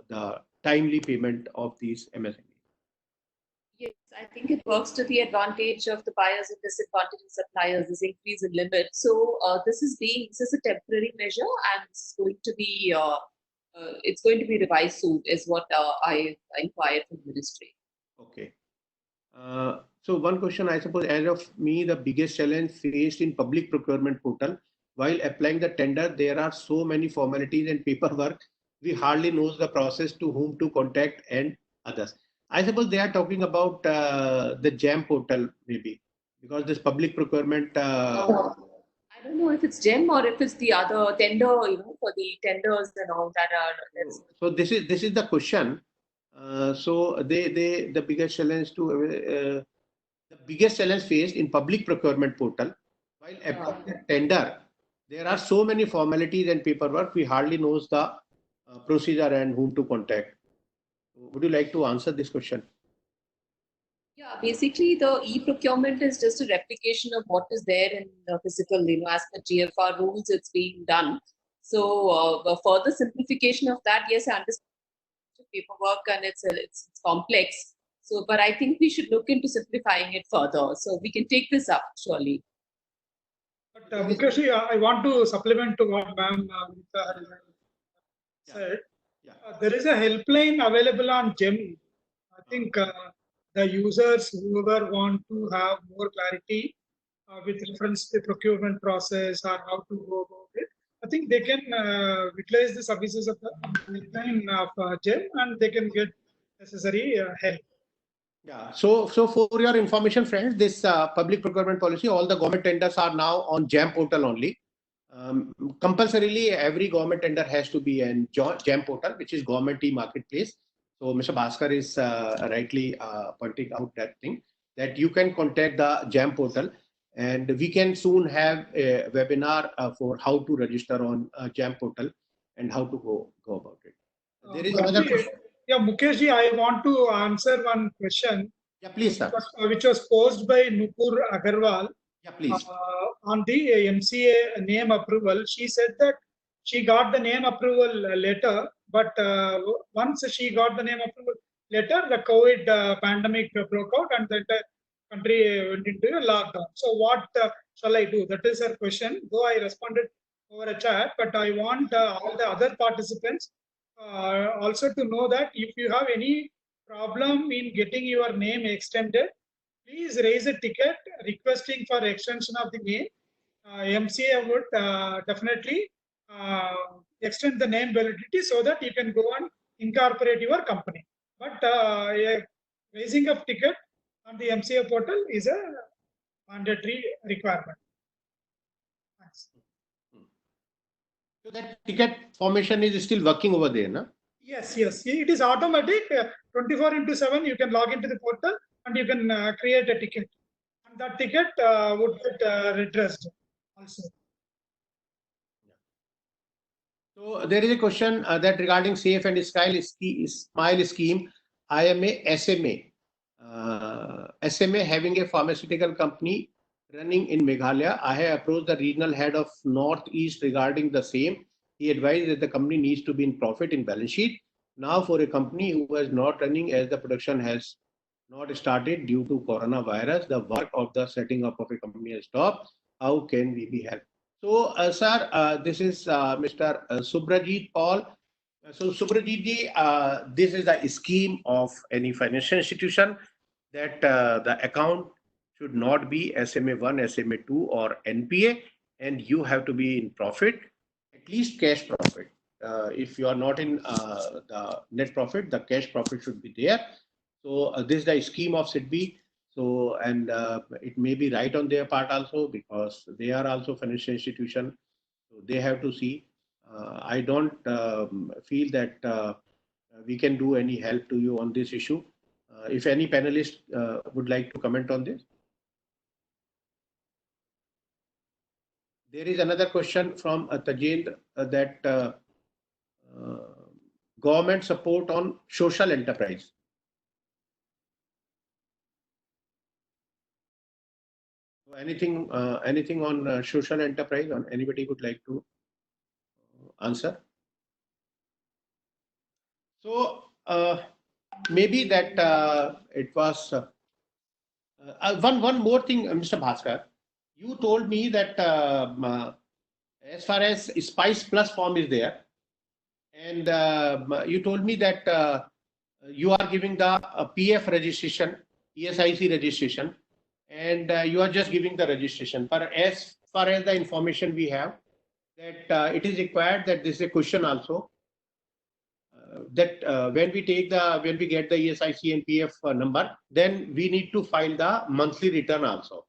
the timely payment of these MSMEs. Yes, I think it works to the advantage of the buyers and disadvantage of suppliers, this increase in limit. So this is a temporary measure, and it's going to be revised soon, is what I inquired from the ministry. Okay. So one question, I suppose, as of me, the biggest challenge faced in public procurement portal while applying the tender, there are so many formalities and paperwork. We hardly knows the process to whom to contact and others. I suppose they are talking about the JAM portal, maybe, because this public procurement. I don't know if it's GEM or if it's the other tender, for the tenders and all that are. So this is the question. So the biggest challenge the biggest challenge faced in public procurement portal while applying the tender, there are so many formalities and paperwork. We hardly knows the procedure and whom to contact. Would you like to answer this question? Yeah, basically the e-procurement is just a replication of what is there in the physical, as per GFR rules, it's being done. So the further simplification of that, yes, I understand paperwork and it's complex. So, but I think we should look into simplifying it further. So we can take this up, surely. But Mukesh, I want to supplement to what ma'am said. Yeah. There is a helpline available on GEM. I think the users, whoever want to have more clarity with reference to the procurement process or how to go about it, I think they can utilize the services of the helpline of GEM and they can get necessary help. Yeah. So for your information, friends, this public procurement policy, all the government tenders are now on JAM portal only. Compulsorily, every government tender has to be in JAM portal, which is government e-marketplace. So Mr. Bhaskar is rightly pointing out that thing, that you can contact the JAM portal, and we can soon have a webinar for how to register on JAM portal and how to go about it. There is another question. Yeah, Mukeshji, I want to answer one question. Yeah, please, sir. Which was posed by Nupur Agarwal. Yeah, please. On the MCA name approval, she said that she got the name approval letter, but once she got the name approval letter, the COVID pandemic broke out and the entire country went into a lockdown. So what shall I do? That is her question. Though I responded over a chat, but I want all the other participants also to know that if you have any problem in getting your name extended, please raise a ticket requesting for extension of the name. MCA would definitely extend the name validity so that you can go and incorporate your company. But raising of ticket on the MCA portal is a mandatory requirement. Thanks. So that ticket formation is still working over there, no? Yes. It is automatic. 24/7, you can log into the portal and you can create a ticket. And that ticket would get redressed also. So there is a question that regarding Safe and Smile scheme, I am a SMA. SMA having a pharmaceutical company running in Meghalaya. I have approached the regional head of Northeast regarding the same. He advised that the company needs to be in profit in balance sheet. Now for a company who was not running as the production has not started due to coronavirus, the work of the setting up of a company has stopped. How can we be helped? So, sir, this is Mr. Subrajit Paul. So, Subrajit ji, this is the scheme of any financial institution that the account should not be SMA1, SMA2 or NPA, and you have to be in profit, at least cash profit. If you are not in the net profit, the cash profit should be there. So this is the scheme of SIDBI. So, and it may be right on their part also, because they are also financial institution. So they have to see. I don't feel that we can do any help to you on this issue. If any panelist would like to comment on this. There is another question from Tajendra that government support on social enterprise. Anything on social enterprise? On anybody would like to answer? So maybe that it was one more thing, Mr. Bhaskar. You told me that as far as Spice Plus form is there, and you told me that you are giving the PF registration, ESIC registration, and you are just giving the registration. But as far as the information we have, that it is required that this is a question also that when we get the ESIC and PF number, then we need to file the monthly return also,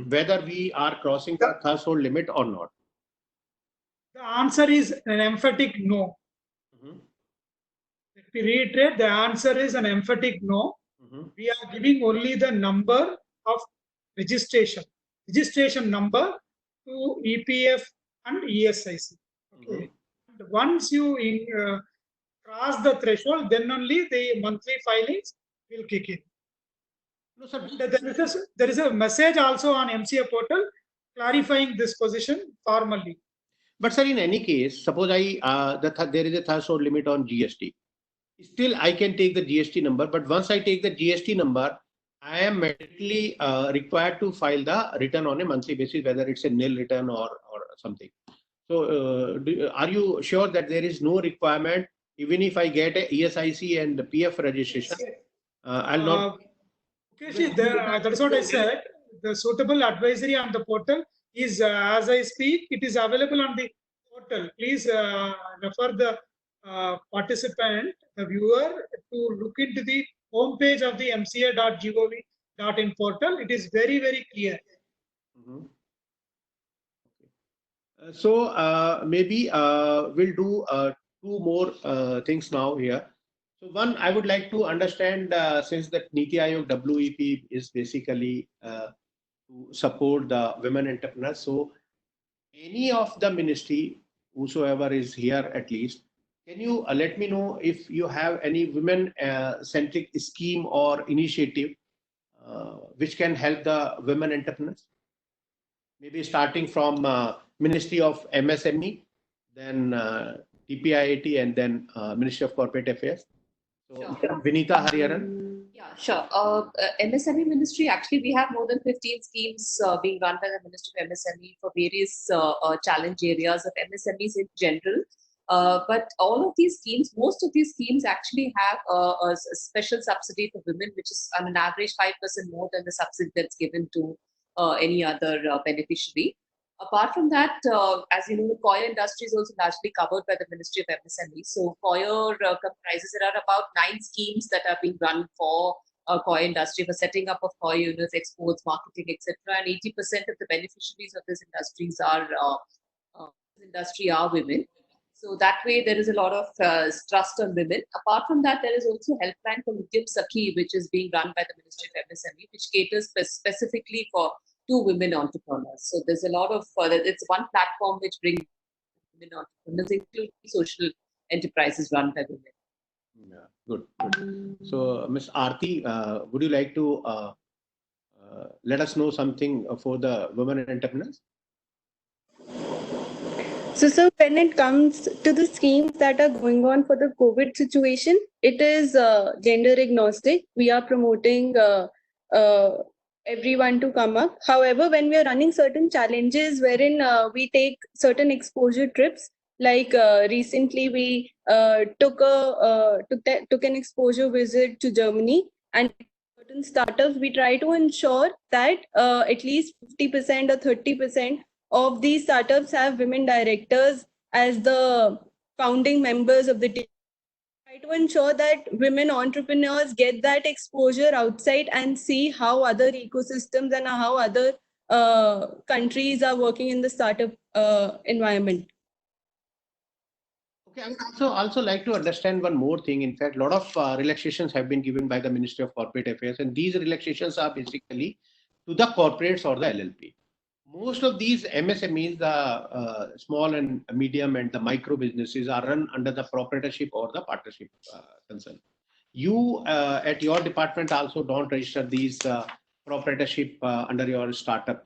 whether we are crossing the threshold limit or not. The answer is an emphatic no. Mhm. Let me reiterate, the answer is an emphatic no. Mhm. We are giving only the number of registration number to EPF and ESIC. Okay. And once you cross the threshold, then only the monthly filings will kick in. No, sir. There is a message also on MCA portal clarifying this position formally. But sir, in any case, suppose there is a threshold limit on GST. Still, I can take the GST number, but once I take the GST number, I am medically required to file the return on a monthly basis, whether it's a nil return or something. So, are you sure that there is no requirement, even if I get a ESIC and the PF registration? I'll not. Okay, that's what I said. The suitable advisory on the portal is, as I speak, it is available on the portal. Please refer the participant, the viewer, to look into the homepage of the mca.gov.in portal. It is very, very clear. Mhm. So maybe we'll do two more things now here. So one, I would like to understand since that Niti Aayog WEP is basically to support the women entrepreneurs. So any of the ministry, whosoever is here at least, can you let me know if you have any women-centric scheme or initiative which can help the women entrepreneurs? Maybe starting from Ministry of MSME, then DPIIT, and then Ministry of Corporate Affairs. So, Sure. Vinita Hariharan. Yeah, sure. MSME ministry, actually, we have more than 15 schemes being run by the Ministry of MSME for various challenge areas of MSMEs in general. But all of these schemes, most of these schemes actually have a special subsidy for women, which is on an average 5% more than the subsidy that's given to any other beneficiary. Apart from that, as you know, the coir industry is also largely covered by the Ministry of MSME. So coir comprises, there are about 9 schemes that are being run for coir industry for setting up of coir units, exports, marketing, etc. And 80% of the beneficiaries of this industries are women. So that way, there is a lot of trust on women. Apart from that, there is also helpline for Udyam Sakhi, which is being run by the Ministry of MSME, which caters specifically for to women entrepreneurs. So there's a lot of, it's one platform which brings women entrepreneurs, including social enterprises run by women. Yeah, good. So, Ms. Aarti, would you like to let us know something for the women entrepreneurs? So when it comes to the schemes that are going on for the COVID situation, it is gender agnostic. We are promoting everyone to come up. However, when we are running certain challenges wherein we take certain exposure trips, like recently we took an exposure visit to Germany, and certain startups, we try to ensure that at least 50% or 30% of these startups have women directors as the founding members of the team. Try to ensure that women entrepreneurs get that exposure outside and see how other ecosystems and how other countries are working in the startup environment. Okay, I would also like to understand one more thing. In fact, a lot of relaxations have been given by the Ministry of Corporate Affairs, and these relaxations are basically to the corporates or the LLP. Most of these MSMEs, the small and medium and the micro businesses, are run under the proprietorship or the partnership concern. You at your department also don't register these proprietorship under your startup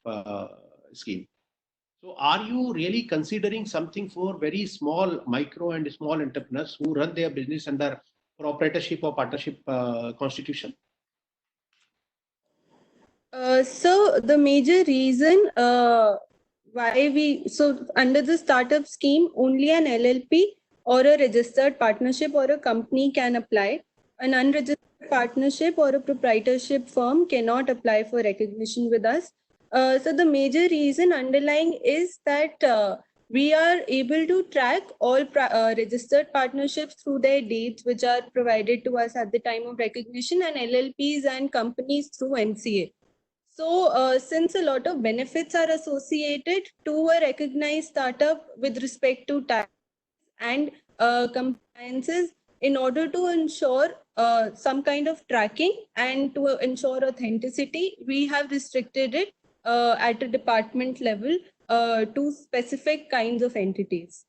scheme. So are you really considering something for very small, micro and small entrepreneurs who run their business under proprietorship or partnership constitution? So the major reason so under the startup scheme, only an LLP or a registered partnership or a company can apply. An unregistered partnership or a proprietorship firm cannot apply for recognition with us. So the major reason underlying is that we are able to track all registered partnerships through their dates, which are provided to us at the time of recognition, and LLPs and companies through NCA. So, since a lot of benefits are associated to a recognized startup with respect to tax and compliances, in order to ensure some kind of tracking and to ensure authenticity, we have restricted it at a department level to specific kinds of entities.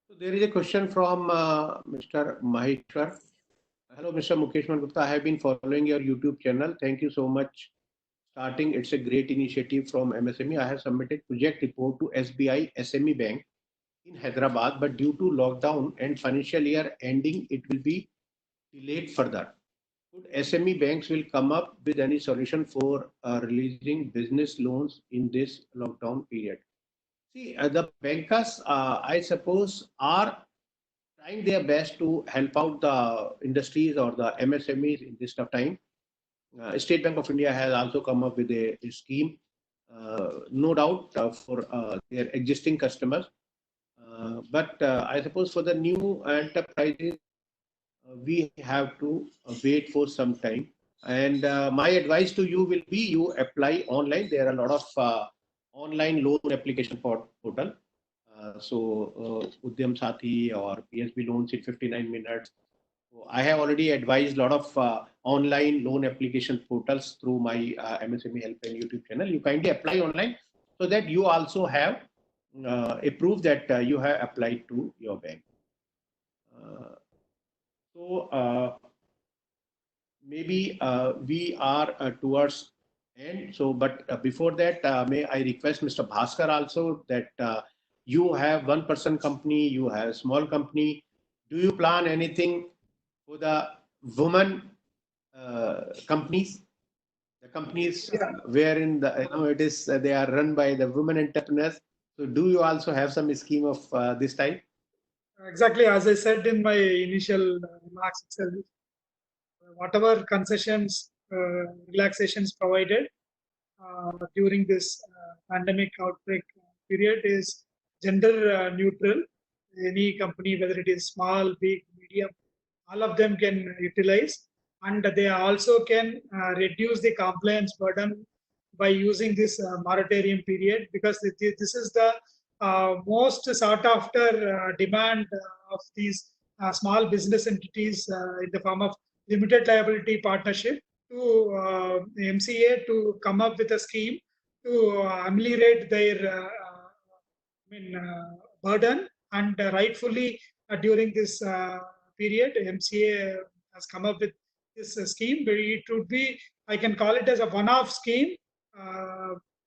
So there is a question from Mr. Maheshwar. Hello, Mr. Mukesh Gupta. I have been following your YouTube channel. Thank you so much. Starting, it's a great initiative from MSME. I have submitted project report to SBI SME Bank in Hyderabad, but due to lockdown and financial year ending, it will be delayed further. Could SME banks will come up with any solution for releasing business loans in this lockdown period? See, the bankers, I suppose, are trying their best to help out the industries or the MSMEs in this tough time. State Bank of India has also come up with a scheme, no doubt, for their existing customers. But I suppose for the new enterprises, we have to wait for some time. And my advice to you will be you apply online. There are a lot of online loan application portal. Udyam Sathi or PSB loans in 59 minutes. So I have already advised a lot of online loan application portals through my MSME Helpline YouTube channel. You kindly apply online so that you also have a proof that you have applied to your bank. Maybe we are towards end. So, but before that, may I request Mr. Bhaskar also that you have one-person company, you have small company. Do you plan anything for the women companies? The companies wherein it is they are run by the women entrepreneurs. So, do you also have some scheme of this type? Exactly, as I said in my initial remarks itself, whatever concessions, relaxations provided during this pandemic outbreak period is gender neutral. Any company, whether it is small, big, medium, all of them can utilize, and they also can reduce the compliance burden by using this moratorium period, because this is the most sought after demand of these small business entities in the form of limited liability partnership to MCA to come up with a scheme to ameliorate their burden, and rightfully during this period, MCA has come up with this scheme. It would be, I can call it as a one-off scheme,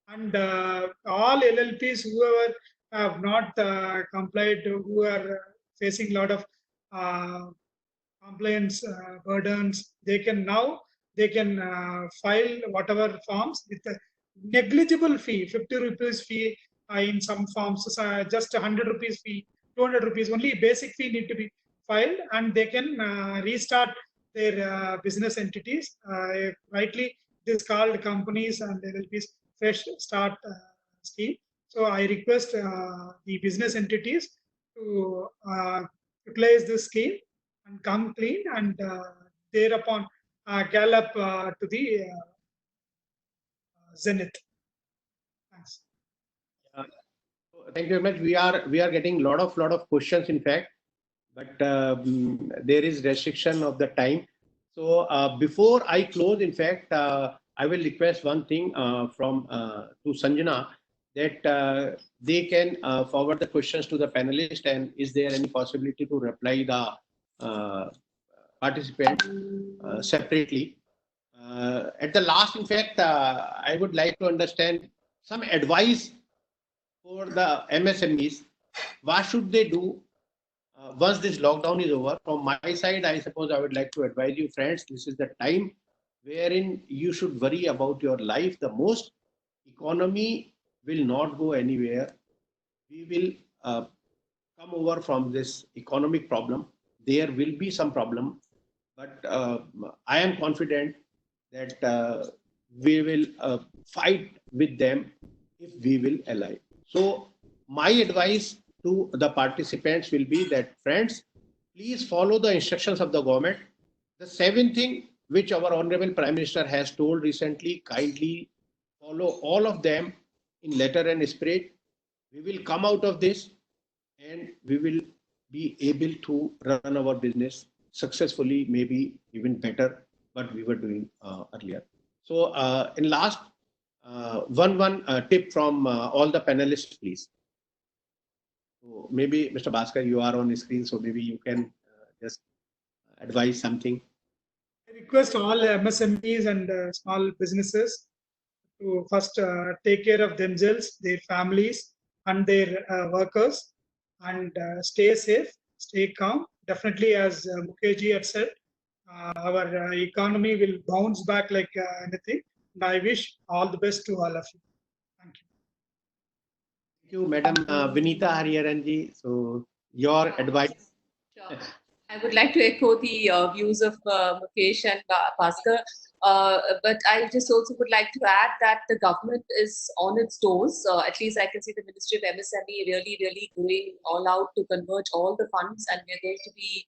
and all LLPs whoever have not complied, who are facing a lot of compliance burdens, they can file whatever forms with a negligible fee, 50 rupees fee in some forms, just 100 rupees fee, 200 rupees, only basic fee need to be filed, and they can restart their business entities. Rightly, this is called companies and LLPs fresh start scheme. So I request the business entities to utilize this scheme and come clean, and thereupon gallop to the zenith. Thanks. Thank you very much. We are getting lot of questions, in fact, but there is restriction of the time. So before I close, in fact, I will request one thing from to Sanjana, that they can forward the questions to the panelists, and is there any possibility to reply the participant separately? At the last, in fact, I would like to understand some advice for the MSMEs. What should they do once this lockdown is over? From my side, I suppose I would like to advise you, friends, this is the time wherein you should worry about your life the most. Economy will not go anywhere. We will come over from this economic problem. There will be some problem, but I am confident that we will fight with them if we will ally. So my advice to the participants will be that, friends, please follow the instructions of the government. The seventh thing which our Honorable Prime Minister has told recently, kindly follow all of them in letter and spirit. We will come out of this and we will be able to run our business successfully, maybe even better what we were doing earlier. So in last, one tip from all the panelists, please. So maybe Mr. Bhaskar, you are on the screen, so maybe you can just advise something. I request all MSMEs and small businesses to first take care of themselves, their families, and their workers, and stay safe, stay calm. Definitely, as Mukherjee had said, our economy will bounce back like anything. And I wish all the best to all of you. Thank you. Thank you, Madam Vinita Hariharanji. So your advice. Sure. I would like to echo the views of Mukesh and Bhaskar. But I just also would like to add that the government is on its toes. At least I can see the Ministry of MSME really going all out to converge all the funds, and we're going to be.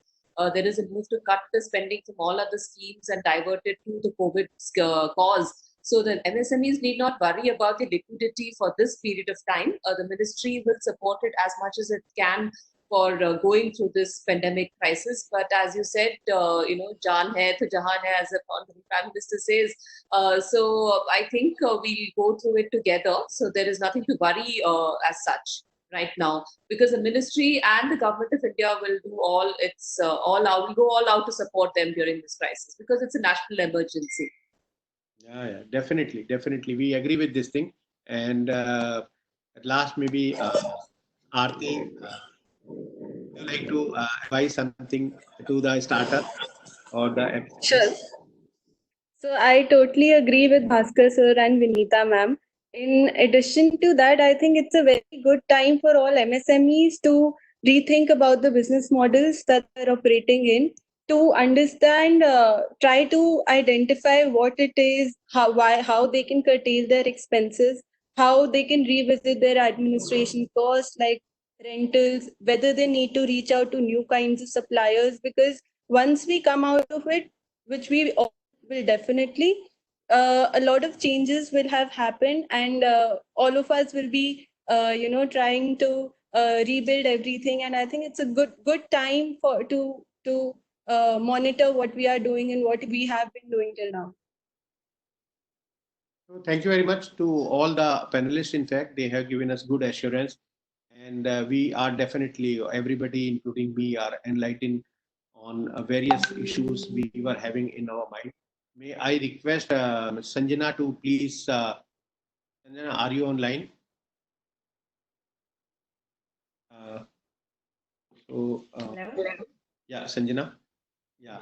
There is a move to cut the spending from all other schemes and divert it to the COVID cause. So the MSMEs need not worry about the liquidity for this period of time. The ministry will support it as much as it can for going through this pandemic crisis. But as you said, jaan hai to jahan hai, as the Prime Minister says. So I think we'll go through it together. So there is nothing to worry as such right now, because the ministry and the government of India will do all its all out, will go all out to support them during this crisis, because it's a national emergency. Yeah, definitely. We agree with this thing. And at last, maybe Aarti, would you like to advise something to the startup or the Sure. So I totally agree with Bhaskar sir and Vinita ma'am. In addition to that, I think it's a very good time for all MSMEs to rethink about the business models that they're operating in, to understand, try to identify what it is, how they can curtail their expenses, how they can revisit their administration costs like rentals, whether they need to reach out to new kinds of suppliers, because once we come out of it, which we all will definitely, a lot of changes will have happened, and all of us will be trying to rebuild everything. And I think it's a good time for to monitor what we are doing and what we have been doing till now. Thank you very much to all the panelists. In fact, they have given us good assurance, and we are definitely, everybody, including me, are enlightened on various issues we were having in our mind. May I request Sanjana to please, Sanjana, are you online? Yeah, Sanjana. Yeah.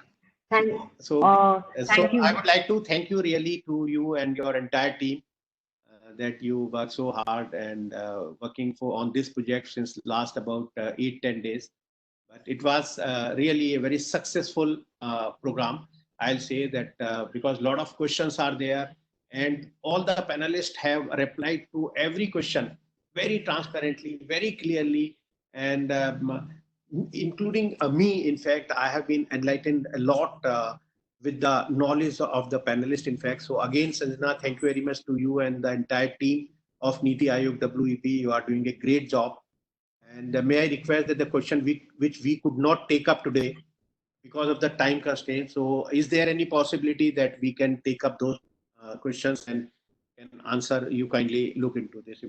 Thank So you. I would like to thank you really to you and your entire team that you work so hard and working on this project since last about 8-10 days. But it was really a very successful program. I'll say that because a lot of questions are there, and all the panelists have replied to every question very transparently, very clearly, and including me. In fact, I have been enlightened a lot with the knowledge of the panelists. In fact, so again, Sanjana, thank you very much to you and the entire team of Niti Aayog WEP. You are doing a great job. And may I request that the question which we could not take up today because of the time constraint. So is there any possibility that we can take up those questions and can answer? You kindly look into this.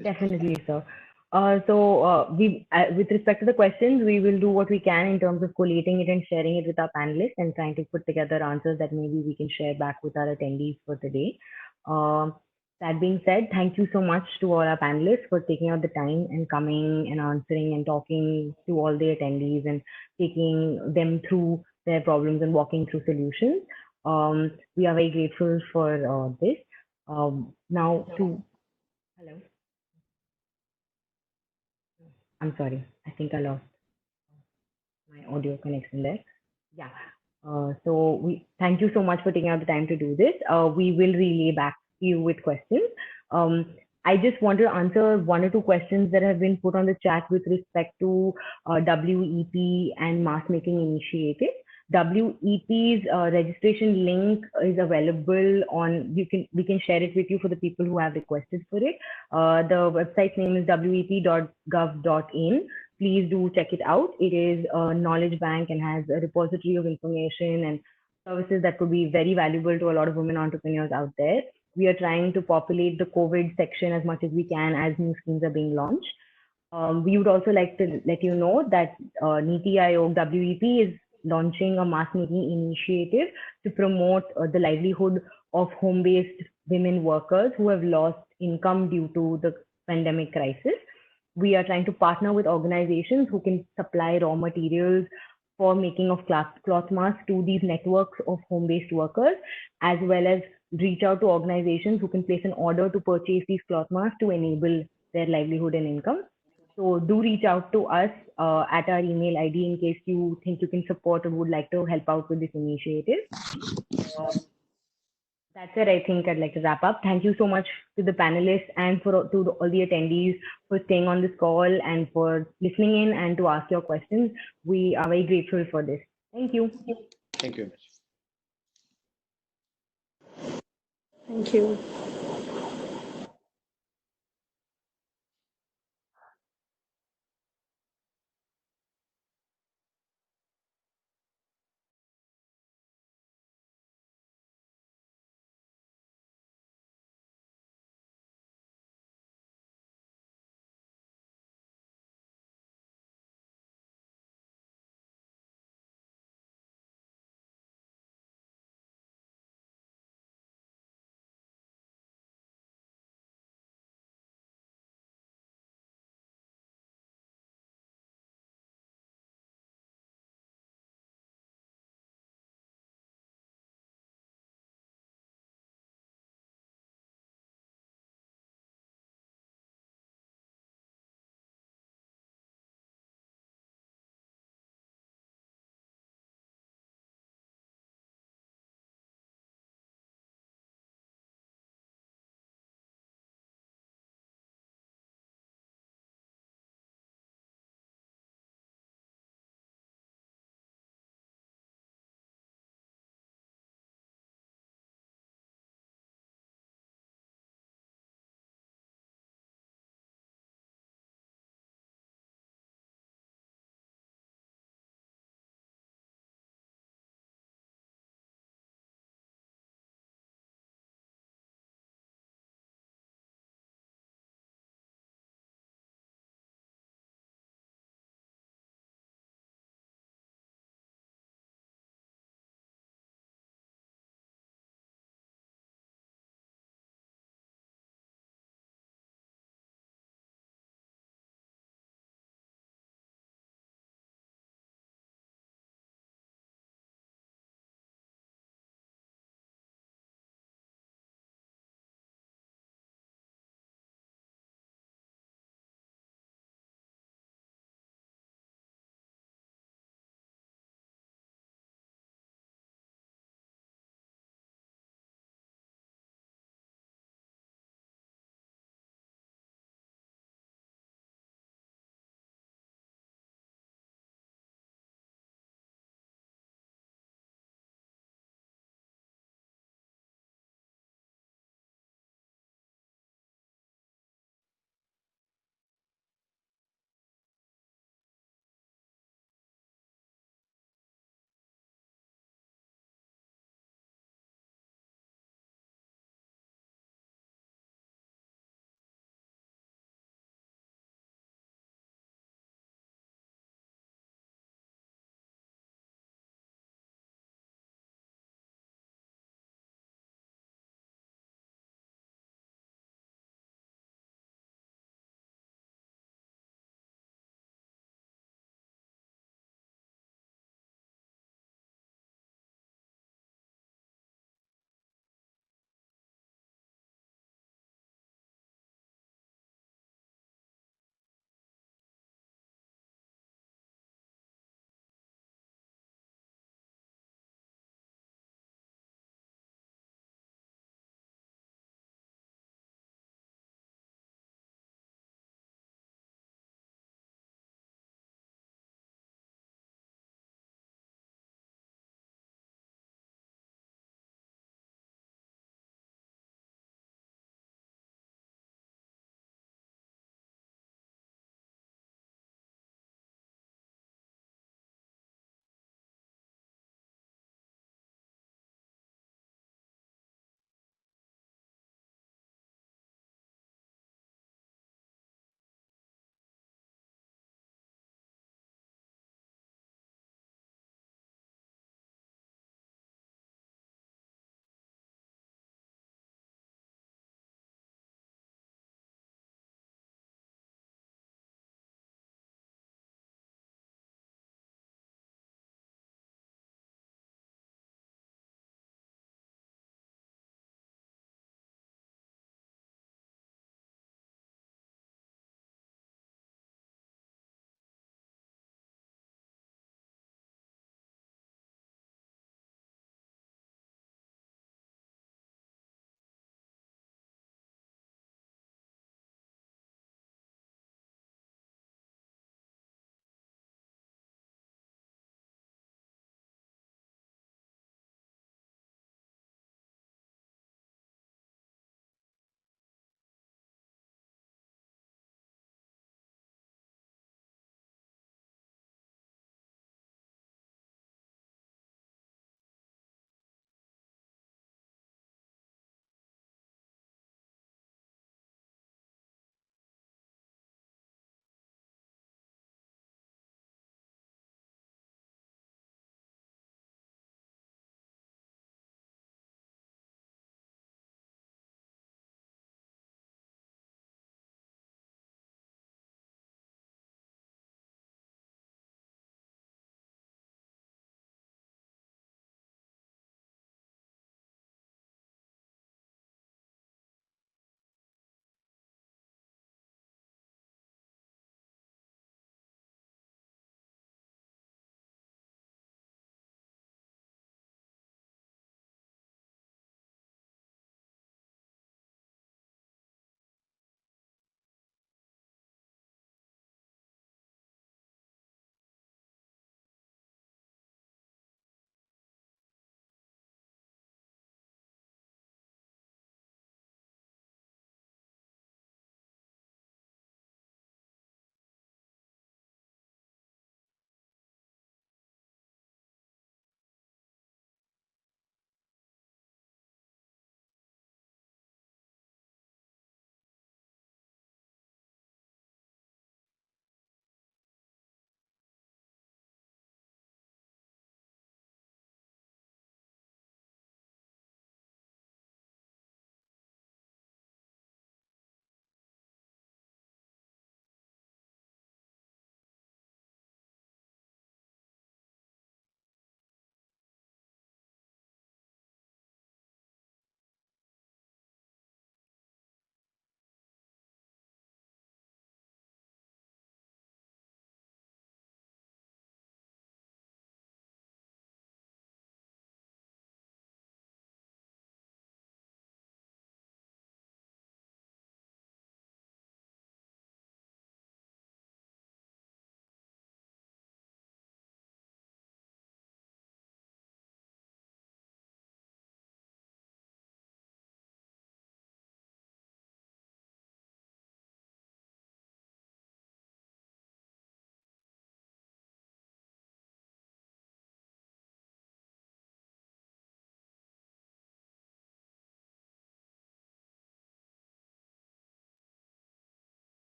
Definitely, sir. With respect to the questions, we will do what we can in terms of collating it and sharing it with our panelists and trying to put together answers that maybe we can share back with our attendees for today. That being said, thank you so much to all our panelists for taking out the time and coming and answering and talking to all the attendees and taking them through their problems and walking through solutions. We are very grateful for this. Now to, hello. I'm sorry, I think I lost my audio connection there. Yeah. So we thank you so much for taking out the time to do this. We will relay back to you with questions. I just want to answer one or two questions that have been put on the chat with respect to WEP and mask making initiative. WEP's registration link is available on, we can share it with you for the people who have requested for it. The website name is wep.gov.in. Please do check it out. It is a knowledge bank and has a repository of information and services that could be very valuable to a lot of women entrepreneurs out there. We are trying to populate the COVID section as much as we can as new schemes are being launched. We would also like to let you know that NITI Aayog WEP is launching a mask making initiative to promote the livelihood of home-based women workers who have lost income due to the pandemic crisis. We are trying to partner with organizations who can supply raw materials for making of cloth masks to these networks of home-based workers, as well as reach out to organizations who can place an order to purchase these cloth masks to enable their livelihood and income. So do reach out to us at our email ID in case you think you can support or would like to help out with this initiative. That's it. I think I'd like to wrap up. Thank you so much to the panelists and to all the attendees for staying on this call and for listening in and to ask your questions. We are very grateful for this. Thank you. Thank you. Thank you.